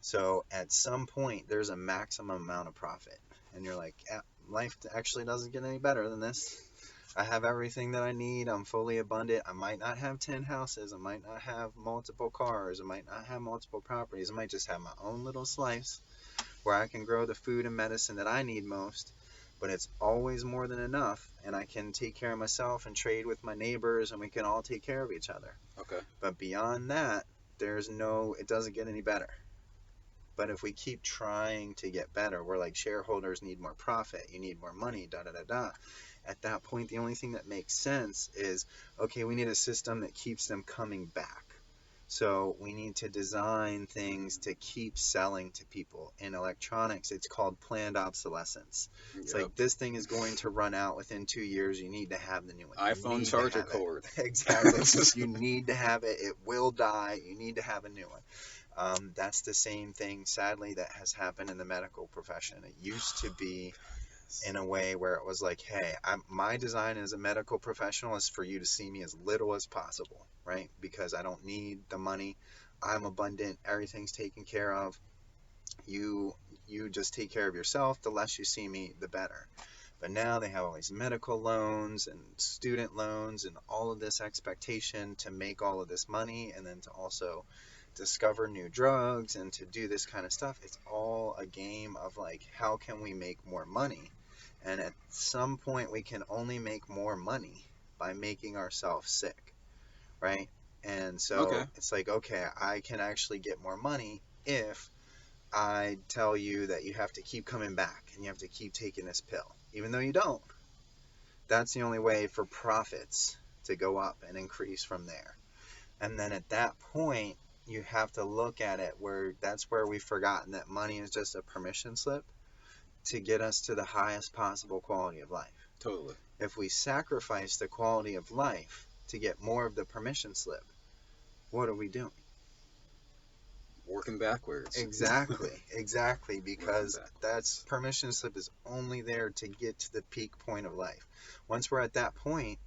So at some point, there's a maximum amount of profit. And you're like, yeah, life actually doesn't get any better than this. I have everything that I need. I'm fully abundant. I might not have 10 houses. I might not have multiple cars. I might not have multiple properties. I might just have my own little slice where I can grow the food and medicine that I need most. But it's always more than enough, and I can take care of myself and trade with my neighbors, and we can all take care of each other. Okay. But beyond that, it doesn't get any better. But if we keep trying to get better, we're like, shareholders need more profit, you need more money, da da da da. At that point, the only thing that makes sense is, okay, we need a system that keeps them coming back. So we need to design things to keep selling to people. In electronics, it's called planned obsolescence. It's Yep. like, this thing is going to run out within 2 years. You need to have the new one. iPhone charger cord. Exactly. You need to have it. It will die. You need to have a new one. That's the same thing, sadly, that has happened in the medical profession. It used to be in a way where it was like, hey, my design as a medical professional is for you to see me as little as possible, right? Because I don't need the money. I'm abundant. Everything's taken care of. You just take care of yourself. The less you see me, the better. But now they have all these medical loans and student loans and all of this expectation to make all of this money, and then to also discover new drugs and to do this kind of stuff. It's all a game of like, how can we make more money? And at some point, we can only make more money by making ourselves sick, right? And so It's like, okay, I can actually get more money if I tell you that you have to keep coming back and you have to keep taking this pill, even though you don't. That's the only way for profits to go up and increase from there. And then at that point, you have to look at it that's where we've forgotten that money is just a permission slip to get us to the highest possible quality of life. Totally. If we sacrifice the quality of life to get more of the permission slip, what are we doing? Working backwards. Exactly, because that's permission slip is only there to get to the peak point of life. Once we're at that point,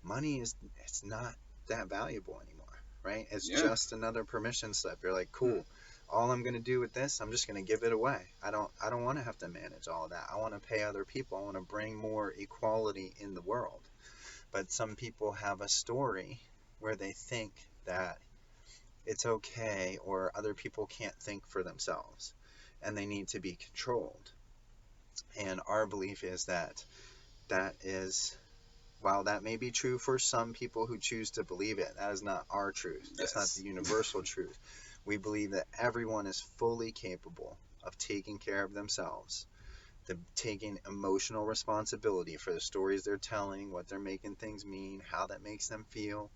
money it's not that valuable anymore, right? It's just another permission slip. You're like, cool. All I'm going to do with this, I'm just going to give it away. I don't want to have to manage all of that. I want to pay other people. I want to bring more equality in the world. But some people have a story where they think that it's okay, or other people can't think for themselves and they need to be controlled. And our belief is that that is, while that may be true for some people who choose to believe it, that is not our truth. That's not Yes. the universal truth. We believe that everyone is fully capable of taking care of themselves, taking emotional responsibility for the stories they're telling, what they're making things mean, how that makes them feel,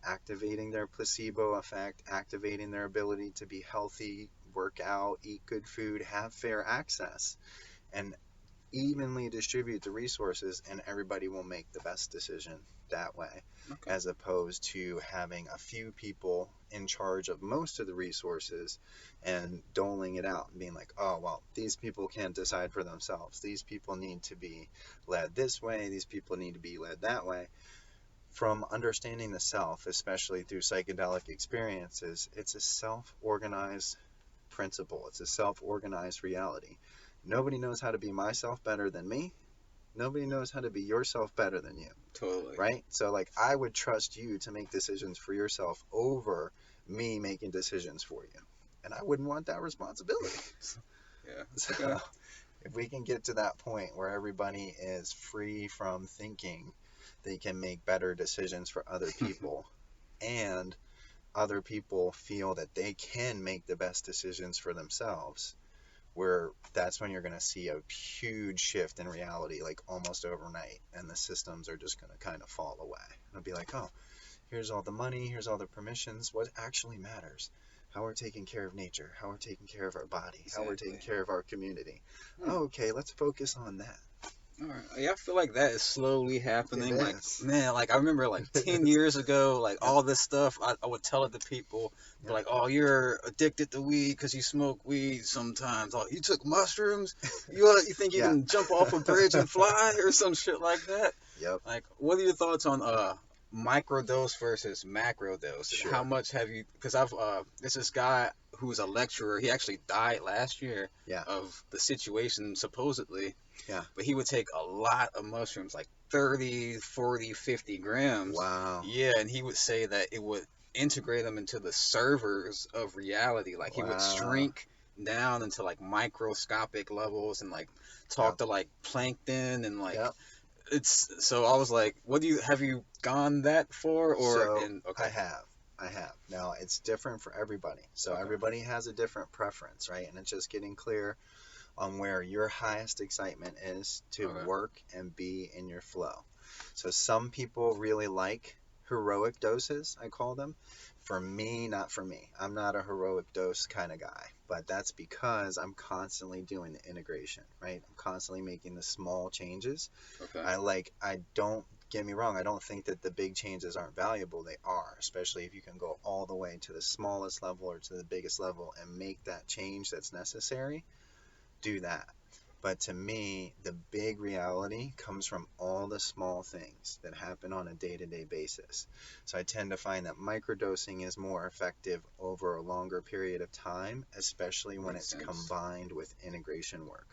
activating their placebo effect, activating their ability to be healthy, work out, eat good food, have fair access, and evenly distribute the resources, and everybody will make the best decision that way, Okay. as opposed to having a few people in charge of most of the resources and doling it out and being like, oh, well, these people can't decide for themselves. These people need to be led this way. These people need to be led that way. From understanding the self, especially through psychedelic experiences, it's a self-organized principle. It's a self-organized reality. Nobody knows how to be myself better than me. Nobody knows how to be yourself better than you, Totally. right? So like I would trust you to make decisions for yourself over me making decisions for you. And I wouldn't want that responsibility. Yeah. So Okay. if we can get to that point where everybody is free from thinking they can make better decisions for other people, and other people feel that they can make the best decisions for themselves, where that's when you're going to see a huge shift in reality, like almost overnight, and the systems are just going to kind of fall away. It'll be like, oh, here's all the money, here's all the permissions. What actually matters? How we're taking care of nature, how we're taking care of our body, how we're taking Exactly. care of our community. Hmm. Okay, let's focus on that. All right. Yeah, I feel like that is slowly It happening. Like, is. man, like I remember like It 10 is. years ago, like Yep. all this stuff, I would tell it to people, Yep. like, oh, you're addicted to weed because you smoke weed sometimes. Oh, you took mushrooms? You think you Yeah. can jump off a bridge and fly or some shit like that? Yep. Like, what are your thoughts on microdose versus macrodose? And how Sure. much have you? Because there's this guy who's a lecturer. He actually died last year Yeah. of the situation supposedly. Yeah. But he would take a lot of mushrooms, like 30, 40, 50 grams. Wow. Yeah, and he would say that it would integrate them into the servers of reality. Like he would Wow. shrink down into like microscopic levels and like talk Yep. to like plankton and like Yep. it's so I was like, what do you have you gone that far or So in okay. I have. Now it's different for everybody. So Okay. everybody has a different preference, right? And it's just getting clear on where your highest excitement is to Okay. work and be in your flow. So some people really like heroic doses, I call them. For me, not for me. I'm not a heroic dose kind of guy, but that's because I'm constantly doing the integration, right? I'm constantly making the small changes. Okay. I don't, get me wrong, I don't think that the big changes aren't valuable. They are, especially if you can go all the way to the smallest level or to the biggest level and make that change that's necessary. Do that. But to me, the big reality comes from all the small things that happen on a day-to-day basis. So I tend to find that microdosing is more effective over a longer period of time, especially when Makes it's sense. combined with integration work.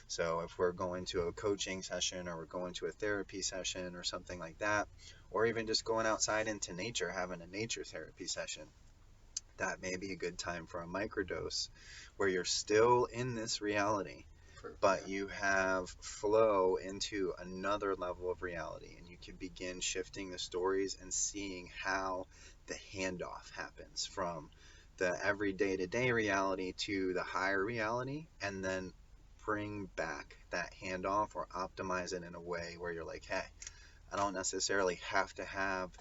So if we're going to a coaching session or we're going to a therapy session or something like that, or even just going outside into nature, having a nature therapy session, that may be a good time for a microdose where you're still in this reality, but you have flow into another level of reality, and you can begin shifting the stories and seeing how the handoff happens from the everyday to day reality to the higher reality, and then bring back that handoff or optimize it in a way where you're like, hey, I don't necessarily have to have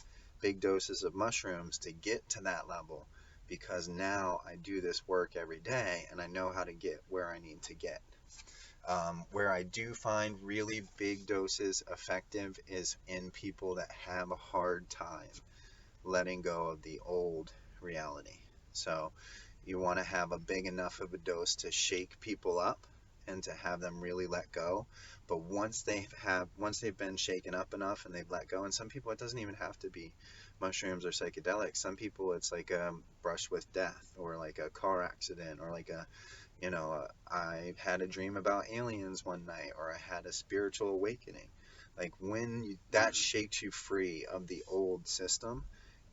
big doses of mushrooms to get to that level, because now I do this work every day and I know how to get where I need to get. Where I do find really big doses effective is in people that have a hard time letting go of the old reality. So you want to have a big enough of a dose to shake people up and to have them really let go. But once they've been shaken up enough and they've let go, and some people it doesn't even have to be mushrooms or psychedelics. Some people it's like a brush with death, or like a car accident, or like I had a dream about aliens one night, or I had a spiritual awakening. Like when that shakes you free of the old system,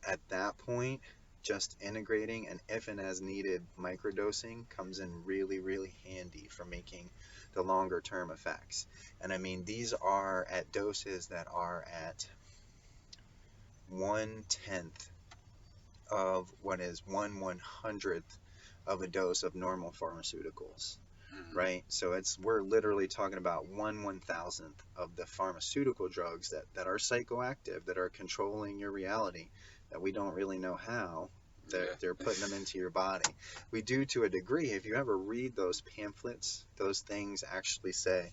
at that point, just integrating and if and as needed microdosing comes in really, really handy for making the longer term effects. And I mean, these are at doses that are at 1/10 of what is 1/100th of a dose of normal pharmaceuticals. Right, so we're literally talking about 1/1000th of the pharmaceutical drugs that are psychoactive, that are controlling your reality, that we don't really know how they're putting them into your body. We do to a degree. If you ever read those pamphlets, those things actually say,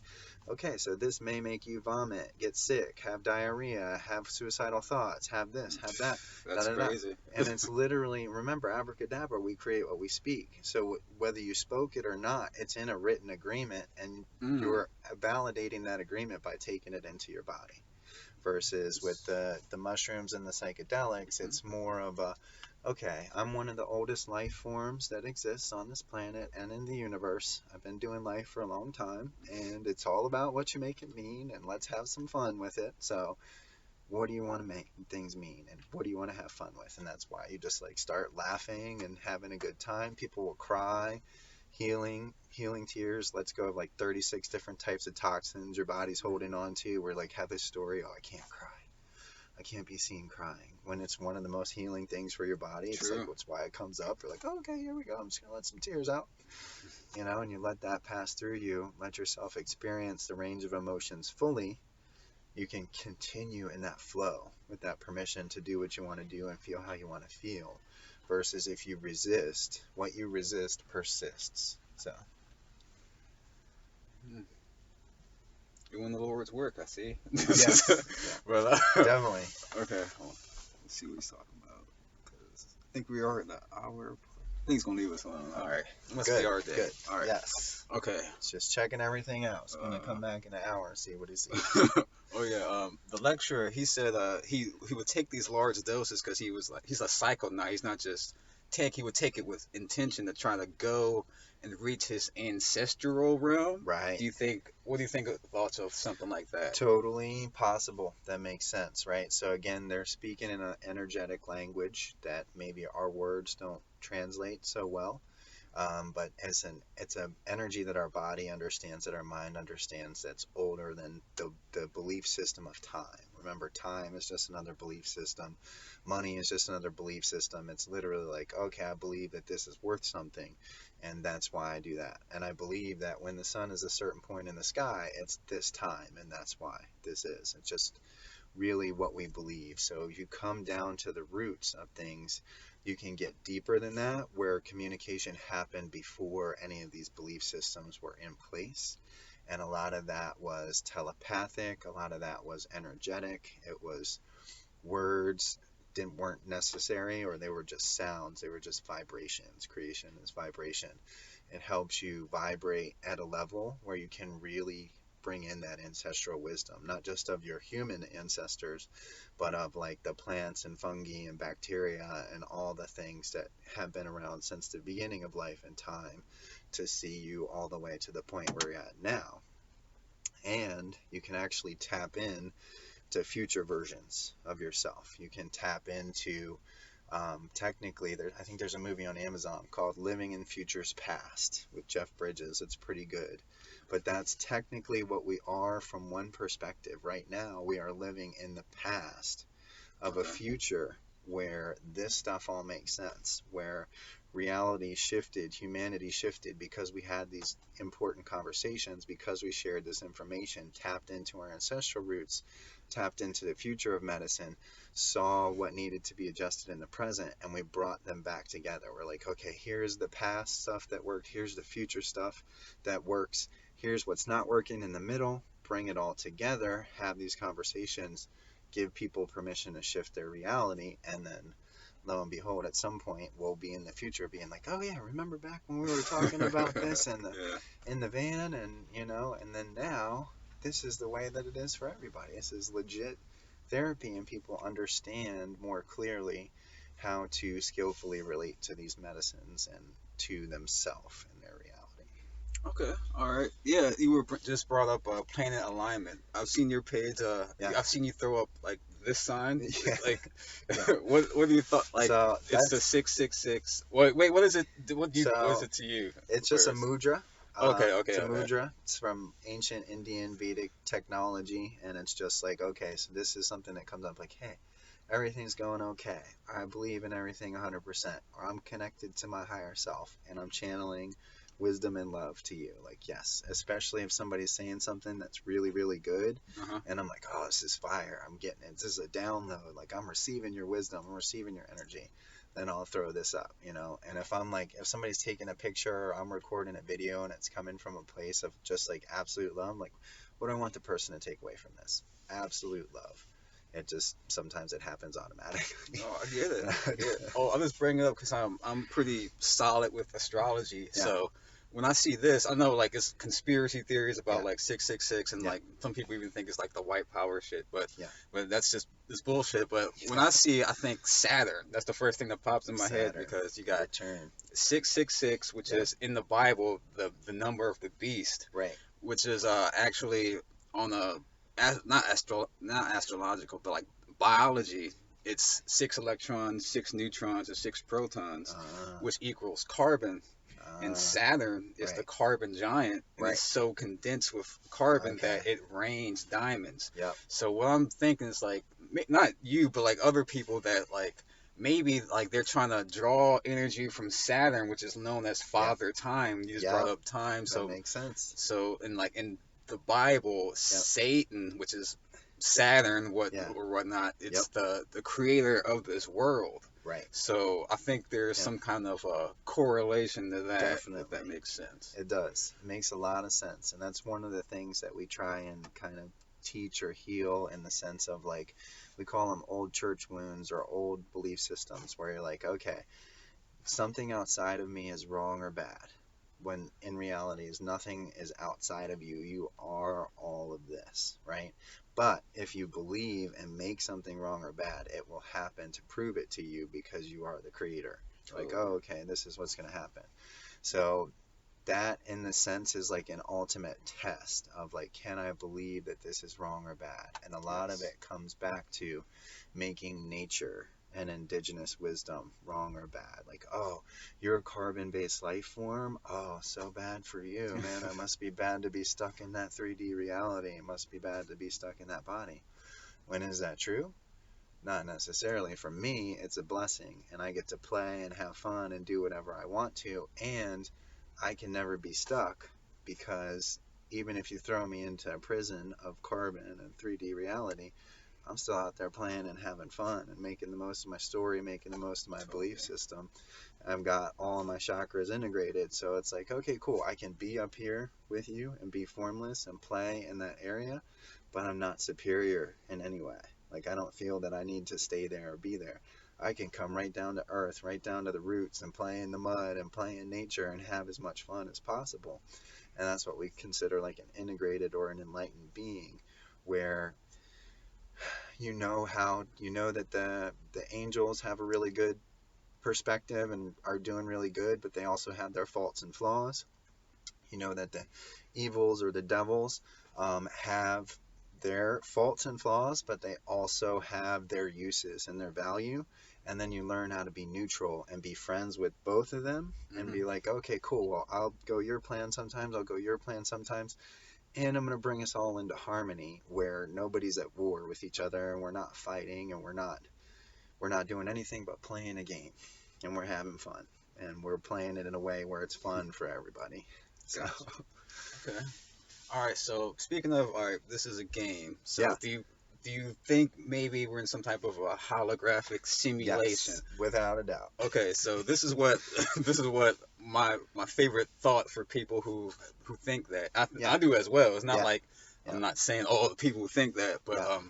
okay, so this may make you vomit, get sick, have diarrhea, have suicidal thoughts, have this, have that. That's crazy. And it's literally, remember, abracadabra, we create what we speak. So whether you spoke it or not, it's in a written agreement, and you're validating that agreement by taking it into your body. Versus with the mushrooms and the psychedelics, it's more of a, okay, I'm one of the oldest life forms that exists on this planet and in the universe. I've been doing life for a long time, and it's all about what you make it mean, and let's have some fun with it. So what do you want to make things mean, and what do you want to have fun with? And that's why you just like start laughing and having a good time. People will cry, healing tears. Let's go of like 36 different types of toxins your body's holding on to. We're like, have this story, oh, I can't cry, I can't be seen crying, when it's one of the most healing things for your body. It's like, that's why it comes up. You're like, oh, okay, here we go, I'm just gonna let some tears out, and you let that pass through you, let yourself experience the range of emotions fully. You can continue in that flow with that permission to do what you want to do and feel how you want to feel, versus if you resist, what you resist persists. So doing the Lord's work, I see. yes. Well, Definitely. Okay, hold on. Let's see what he's talking about. 'Cause I think we are at the hour. I think he's gonna leave us alone. All right, must be our day. Good. All right. Yes. Okay. It's just checking everything out. It's gonna come back in an hour and see what he sees. Oh yeah. The lecturer, he said he would take these large doses because he was like, he's a psychonaut. He's not just he would take it with intention to try to go and reach his ancestral realm. Right. What do you think of thoughts of something like that? Totally possible. That makes sense, right? So again, they're speaking in an energetic language that maybe our words don't translate so well. But it's an energy that our body understands, that our mind understands, that's older than the belief system of time. Remember, time is just another belief system. Money is just another belief system. It's literally like, okay, I believe that this is worth something, and that's why I do that. And I believe that when the sun is a certain point in the sky, it's this time, and that's why this is. It's just really what we believe. So if you come down to the roots of things, you can get deeper than that, where communication happened before any of these belief systems were in place. And a lot of that was telepathic, a lot of that was energetic. It was words weren't necessary, or they were just sounds, they were just vibrations. Creation is vibration. It helps you vibrate at a level where you can really bring in that ancestral wisdom, not just of your human ancestors, but of like the plants and fungi and bacteria and all the things that have been around since the beginning of life and time, to see you all the way to the point where you're at now. And you can actually tap in to future versions of yourself. You can tap into technically, I think there's a movie on Amazon called Living in Futures Past with Jeff Bridges. It's pretty good. But that's technically what we are from one perspective. Right now, we are living in the past of a future where this stuff all makes sense, where reality shifted, humanity shifted, because we had these important conversations, because we shared this information, tapped into our ancestral roots, tapped into the future of medicine, saw what needed to be adjusted in the present, and we brought them back together. We're like, okay, here's the past stuff that worked, here's the future stuff that works, here's what's not working in the middle, bring it all together, have these conversations, give people permission to shift their reality, and then lo and behold, at some point we'll be in the future being like, oh yeah, remember back when we were talking about this in the van, and and then now this is the way that it is for everybody. This is legit therapy, and people understand more clearly how to skillfully relate to these medicines and to themselves and their reality. Okay, all right. Yeah, you were just brought up planet alignment. I've seen your page. Yeah. I've seen you throw up like this sign. Yeah. Like, Yeah. what do you thought? Like, So it's the that's 666. Wait, what is it? What is so it to you? it's just a First. mudra. Okay, It's okay, a okay. mudra. It's from ancient Indian Vedic technology, and it's just like, okay, so this is something that comes up like, hey, everything's going okay. I believe in everything 100%, or I'm connected to my higher self, and I'm channeling wisdom and love to you. Like, yes, especially if somebody's saying something that's really, really good, Uh-huh. and I'm like, oh, this is fire. I'm getting it. This is a download. Like, I'm receiving your wisdom. I'm receiving your energy. Then I'll throw this up, you know. And if I'm like, if somebody's taking a picture or I'm recording a video and it's coming from a place of just like absolute love, like, what do I want the person to take away from this? Absolute love. It just sometimes it happens automatically. Oh, I get it. I get it. Oh, I just bring it up because I'm pretty solid with astrology. Yeah. So when I see this, I know like it's conspiracy theories about Yeah. like 666, and Yeah. like some people even think it's like the white power shit. But Yeah. that's just it's bullshit. But when I see it, I think Saturn. That's the first thing that pops in my head Saturn. because you got Return. 666, which Yeah. is in the Bible the number of the beast, Right. which is actually on a not astrological, but like biology. It's 6 electrons, 6 neutrons, and 6 protons, Uh, which equals carbon. And Saturn is the right. carbon giant, and Right. it's so condensed with carbon Okay. that it rains diamonds. Yep. So what I'm thinking is like, not you, but like other people that like maybe like they're trying to draw energy from Saturn, which is known as Father Time. You just Yep. brought up time, That so makes sense. in like in the Bible, Satan, which is Saturn, Yeah. or whatnot, it's Yep. the creator of this world. Right. So I think there's Yeah. some kind of correlation to that. Definitely. If that makes sense. It does. It makes a lot of sense. And that's one of the things that we try and kind of teach or heal in the sense of like, we call them old church wounds or old belief systems where you're like, okay, something outside of me is wrong or bad. When in reality is nothing is outside of you. You are all of this, right? But if you believe and make something wrong or bad, it will happen to prove it to you because you are the creator. Like, oh, okay, this is what's going to happen. So that in the sense is like an ultimate test of like, can I believe that this is wrong or bad? And a lot of it comes back to making nature and indigenous wisdom wrong or bad. Like, oh, you're a carbon-based life form. Oh, so bad for you, man. It must be bad to be stuck in that 3D reality. It must be bad to be stuck in that body. When is that true? Not necessarily. For me, it's a blessing, and I get to play and have fun and do whatever I want to, and I can never be stuck because even if you throw me into a prison of carbon and 3D reality, I'm still out there playing and having fun and making the most of my story, making the most of my belief system. I've got all of my chakras integrated, so it's like, okay, cool. I can be up here with you and be formless and play in that area, but I'm not superior in any way. Like, I don't feel that I need to stay there or be there. I can come right down to earth, right down to the roots and play in the mud and play in nature and have as much fun as possible. And that's what we consider like an integrated or an enlightened being, where you know that the angels have a really good perspective and are doing really good, but they also have their faults and flaws. You know that the evils or the devils have their faults and flaws, but they also have their uses and their value. And then you learn how to be neutral and be friends with both of them and be like, okay, cool. Well, I'll go your plan sometimes. I'll go your plan sometimes. And I'm going to bring us all into harmony where nobody's at war with each other and we're not fighting and we're not doing anything but playing a game and we're having fun and we're playing it in a way where it's fun for everybody. So, Gotcha. Okay. All right. So speaking of, all right, this is a game. So Yeah. do you think maybe we're in some type of a holographic simulation? yes, without a doubt. Okay, so this is what this is what my favorite thought for people who think that. Yeah. I do as well. It's not Yeah. like Yeah. I'm not saying all the people who think that, but Yeah.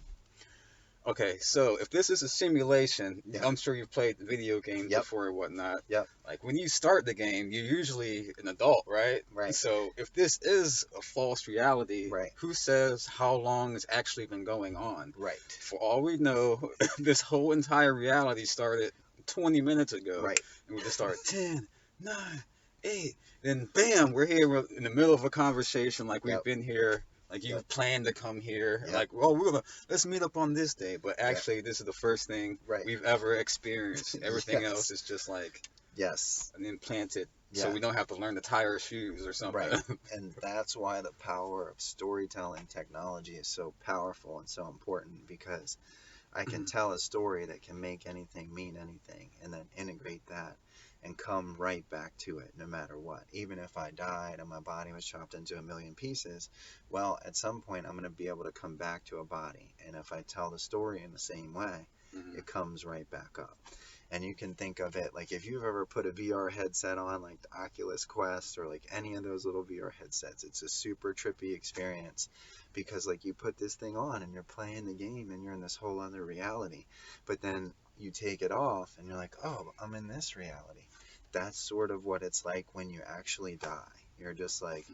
okay, so if this is a simulation, Yeah. I'm sure you've played video games Yep. before and whatnot. Yep. Like when you start the game, you're usually an adult, right? Right. So if this is a false reality, Right. who says how long it's actually been going on? Right. For all we know, this whole entire reality started 20 minutes ago. Right. And we just started 10, 9, hey, then bam, we're here in the middle of a conversation, like we've Yep. been here, like you Yep. planned to come here, Yep. like, well, let's meet up on this day, but Yep. actually, this is the first thing Right. we've ever experienced. Everything Yes. else is just like Yes. an implanted, so Yeah. we don't have to learn to tie our shoes or something. Right. And that's why the power of storytelling technology is so powerful and so important, because I can tell a story that can make anything mean anything and then integrate that and come right back to it no matter what. Even if I died and my body was chopped into a million pieces, well, at some point I'm going to be able to come back to a body. And if I tell the story in the same way, it comes right back up. And you can think of it like if you've ever put a VR headset on, like the Oculus Quest or like any of those little VR headsets, it's a super trippy experience because like you put this thing on and you're playing the game and you're in this whole other reality. But then you take it off and you're like, oh, I'm in this reality. That's sort of what it's like when you actually die. You're just like,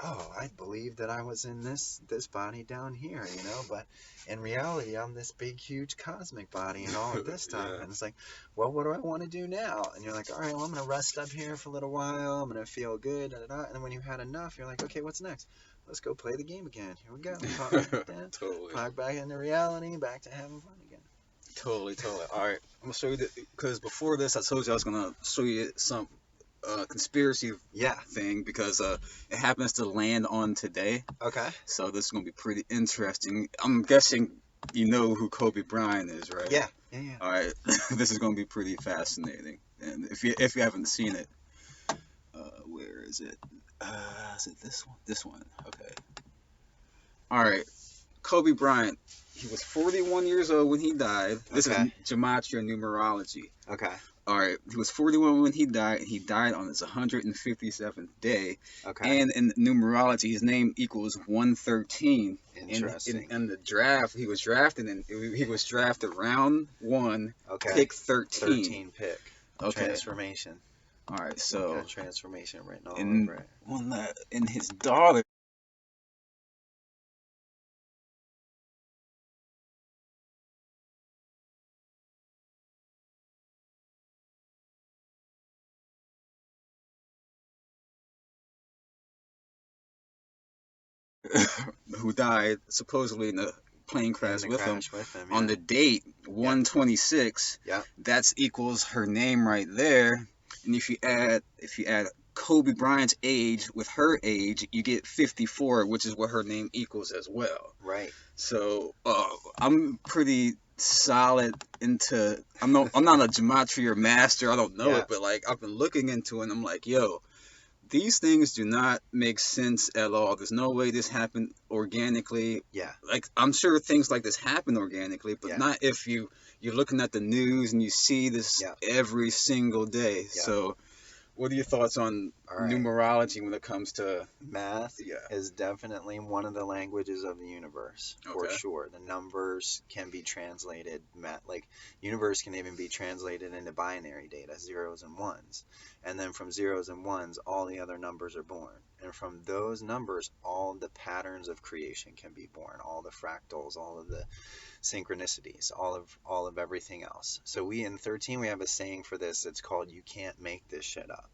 oh, I believe that I was in this body down here, but in reality I'm this big huge cosmic body and all of this stuff. Yeah. And it's like, well, what do I want to do now? And you're like, all right, well, I'm gonna rest up here for a little while, I'm gonna feel good, da, da, da. And then when you've had enough, you're like, okay, what's next? Let's go play the game again. Here we go. Totally. Pop back into reality, back to having fun again. Totally. All right, I'm gonna show you because before this, I told you I was gonna show you some conspiracy Yeah. thing because it happens to land on today. Okay. So this is gonna be pretty interesting. I'm guessing you know who Kobe Bryant is, right? Yeah. Yeah. All right, this is gonna be pretty fascinating, and if you haven't seen it, where is it? Is it this one? This one. Okay. All right. Kobe Bryant. He was 41 years old when he died. This is Okay. gematria and numerology. Okay. All right. He was 41 when he died. He died on his 157th day. Okay. And in numerology, his name equals 113. Interesting. In the draft, he was drafted round 1, Okay. pick 13. 13 pick. Okay. Transformation. All right. So Got transformation written all in over it. in his daughter. Who died supposedly in a plane crash with him on the date 126. Yeah. That's equals her name right there. And if you add Kobe Bryant's age with her age, you get 54, which is what her name equals as well. Right. So I'm pretty solid into. I'm not a gematria master. I don't know Yeah. it, but like I've been looking into it, and I'm like, yo, these things do not make sense at all. There's no way this happened organically. Yeah. Like I'm sure things like this happen organically, but Yeah. not if you're looking at the news and you see this Yeah. every single day. Yeah. So what are your thoughts on All right. numerology when it comes to Math Yeah. is definitely one of the languages of the universe, for Okay. sure. The numbers can be translated, like universe can even be translated into binary data, zeros and ones. And then from zeros and ones, all the other numbers are born. And from those numbers, all the patterns of creation can be born, all the fractals, all of the synchronicities, all of everything else. So we in 13 we have a saying for this. It's called "You can't make this shit up."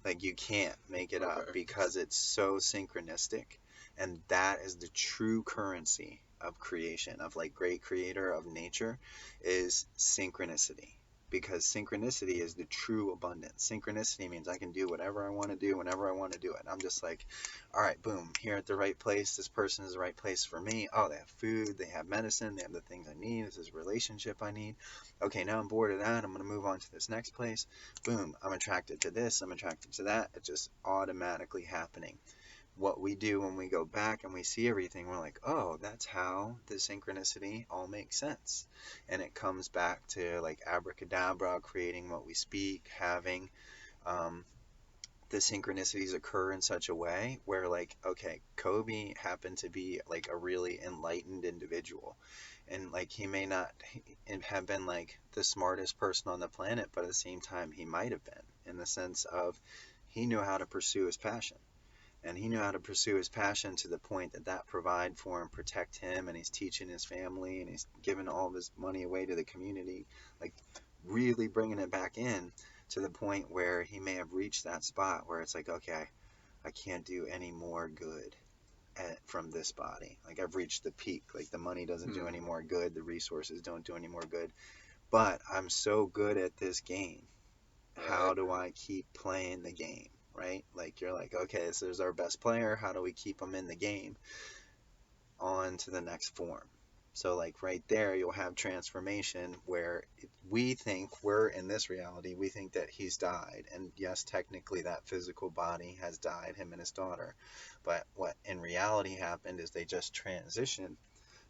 Like you can't make it up Okay. because it's so synchronistic, and that is the true currency of creation, of like great creator of nature, is synchronicity. Because synchronicity is the true abundance. Synchronicity means I can do whatever I want to do whenever I want to do it. I'm just like, all right, boom, here at the right place. This person is the right place for me. Oh, they have food, they have medicine, they have the things I need. This is a relationship I need. Okay, now I'm bored of that. I'm going to move on to this next place. Boom, I'm attracted to this. I'm attracted to that. It's just automatically happening. What we do when we go back and we see everything, we're like, oh, that's how the synchronicity all makes sense. And it comes back to like abracadabra, creating what we speak, having the synchronicities occur in such a way where like, okay, Kobe happened to be like a really enlightened individual. And like he may not have been like the smartest person on the planet, but at the same time he might have been, in the sense of he knew how to pursue his passion. And he knew how to pursue his passion to the point that that provide for and protect him, and he's teaching his family, and he's giving all of his money away to the community, like really bringing it back in to the point where he may have reached that spot where it's like, okay, I can't do any more good from this body. Like I've reached the peak. Like the money doesn't do any more good. The resources don't do any more good. But I'm so good at this game. How do I keep playing the game? Right? Like you're like, okay, so there's our best player. How do we keep him in the game? On to the next form. So like right there, you'll have transformation where we think we're in this reality. We think that he's died. And yes, technically that physical body has died, him and his daughter. But what in reality happened is they just transitioned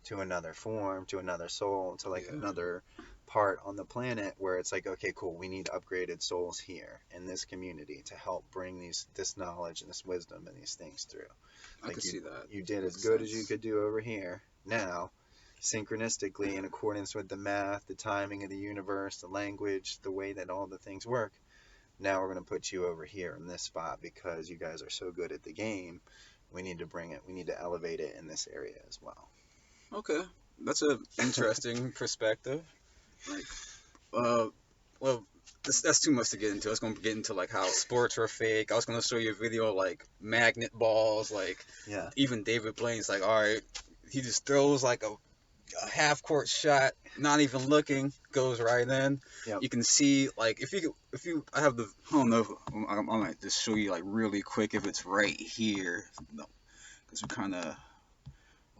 to another form, to another soul, to like another part on the planet where it's like, okay, cool, we need upgraded souls here in this community to help bring this knowledge and this wisdom and these things through. I can see that. You did as good as you could do over here. Now, synchronistically, in accordance with the math, the timing of the universe, the language, the way that all the things work, now we're going to put you over here in this spot because you guys are so good at the game. We need to we need to elevate it in this area as well. Okay, that's an interesting perspective. Like, well, that's too much to get into. I was going to get into like how sports are fake. I was going to show you a video of like magnet balls. Like, even David Blaine's like, all right, he just throws like a half court shot, not even looking, goes right in. You can see like if you I have the I don't know, I might just show you like really quick if it's right here. No, because we're kind of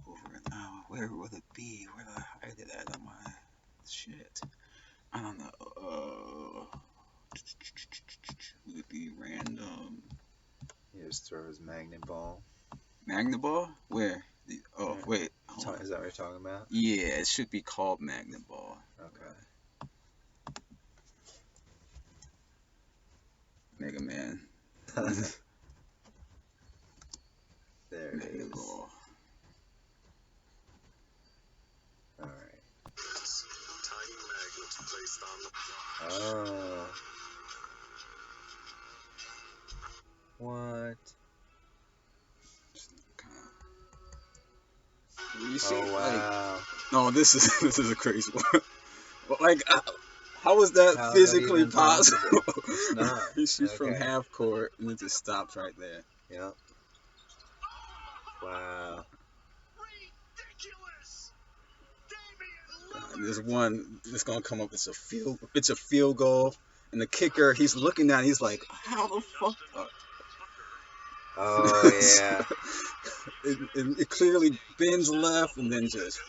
over it now. Where would it be? Where the I did that on my shit? I don't know. Would it be random? He just throw his magnet ball. Magnet ball? Where? Oh, wait. Is that what you're talking about? Yeah, it should be called magnet ball. Okay. Mega Man. There it magnet is. Ball. All right. Oh. What? You see, wow. like, no, this is a crazy one. But like, how is that physically possible? It's not. He shoots from half court and it just stops right there. Yep. Wow. There's one that's gonna come up. It's a field goal, and the kicker, he's looking down. He's like, how the fuck? Oh yeah. it clearly bends left and then just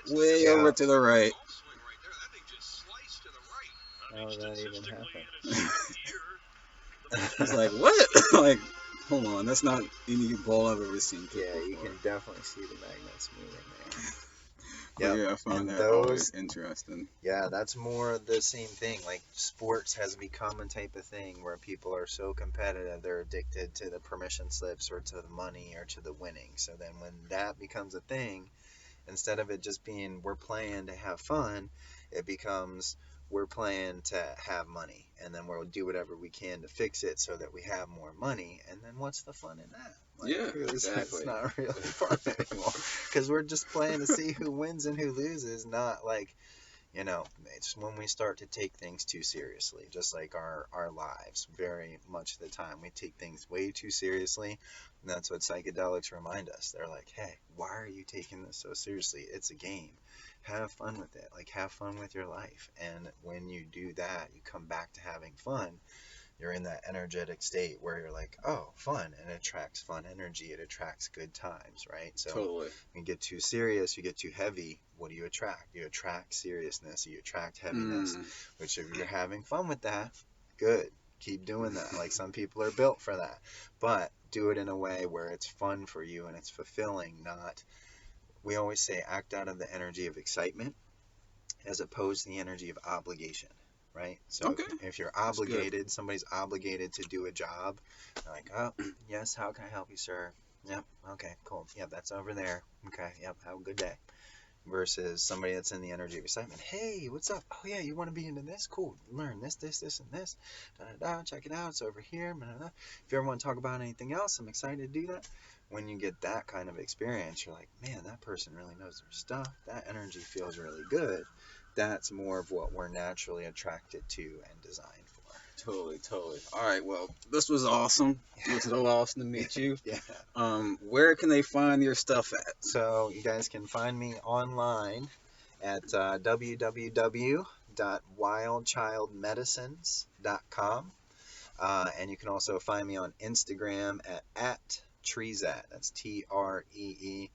way over to the right. How did that even happen? He's like, what? Like, hold on, that's not any ball I've ever seen. Yeah, you can definitely see the magnets moving there. Yeah, I find that always interesting. Yeah, that's more the same thing. Like sports has become a type of thing where people are so competitive, they're addicted to the permission slips or to the money or to the winning. So then when that becomes a thing, instead of it just being we're playing to have fun, it becomes we're playing to have money, and then we'll do whatever we can to fix it so that we have more money. And then what's the fun in that? Like, exactly. It's not really fun anymore because we're just playing to see who wins and who loses, not like, it's when we start to take things too seriously, just like our lives. Very much of the time we take things way too seriously, and that's what psychedelics remind us. They're like, hey, why are you taking this so seriously? It's a game. Have fun with it. Like, have fun with your life. And when you do that, you come back to having fun. You're in that energetic state where you're like, oh, fun, and it attracts fun energy. It attracts good times, right? So totally. When you get too serious, you get too heavy. What do you attract? You attract seriousness. You attract heaviness. Which, if you're having fun with that, good. Keep doing that. Like, some people are built for that. But do it in a way where it's fun for you and it's fulfilling. Not, we always say, act out of the energy of excitement as opposed to the energy of obligation. Right? So if you're obligated, somebody's obligated to do a job, they're like, oh, yes, how can I help you, sir? Yep, okay, cool. Yep, that's over there. Okay, yep, have a good day. Versus somebody that's in the energy of excitement. Hey, what's up? Oh, yeah, you want to be into this? Cool. Learn this, and this. Da-da-da, check it out. It's over here. Da-da-da. If you ever want to talk about anything else, I'm excited to do that. When you get that kind of experience, you're like, man, that person really knows their stuff. That energy feels really good. That's more of what we're naturally attracted to and designed for. Totally, totally. All right, well, this was awesome. It was so awesome to meet you. Yeah. Where can they find your stuff at? So you guys can find me online at www.wildchildmedicines.com. And you can also find me on Instagram at Treezat. That's TreeZat,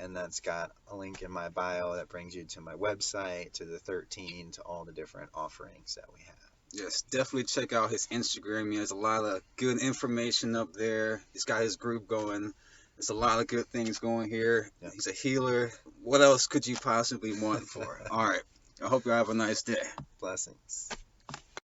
and that's got a link in my bio that brings you to my website, to the 13, to all the different offerings that we have. Yes, definitely check out his Instagram. There's a lot of good information up there. He's got his group going. There's a lot of good things going here. Yep. He's a healer. What else could you possibly want for it? All right. I hope you have a nice day. Blessings.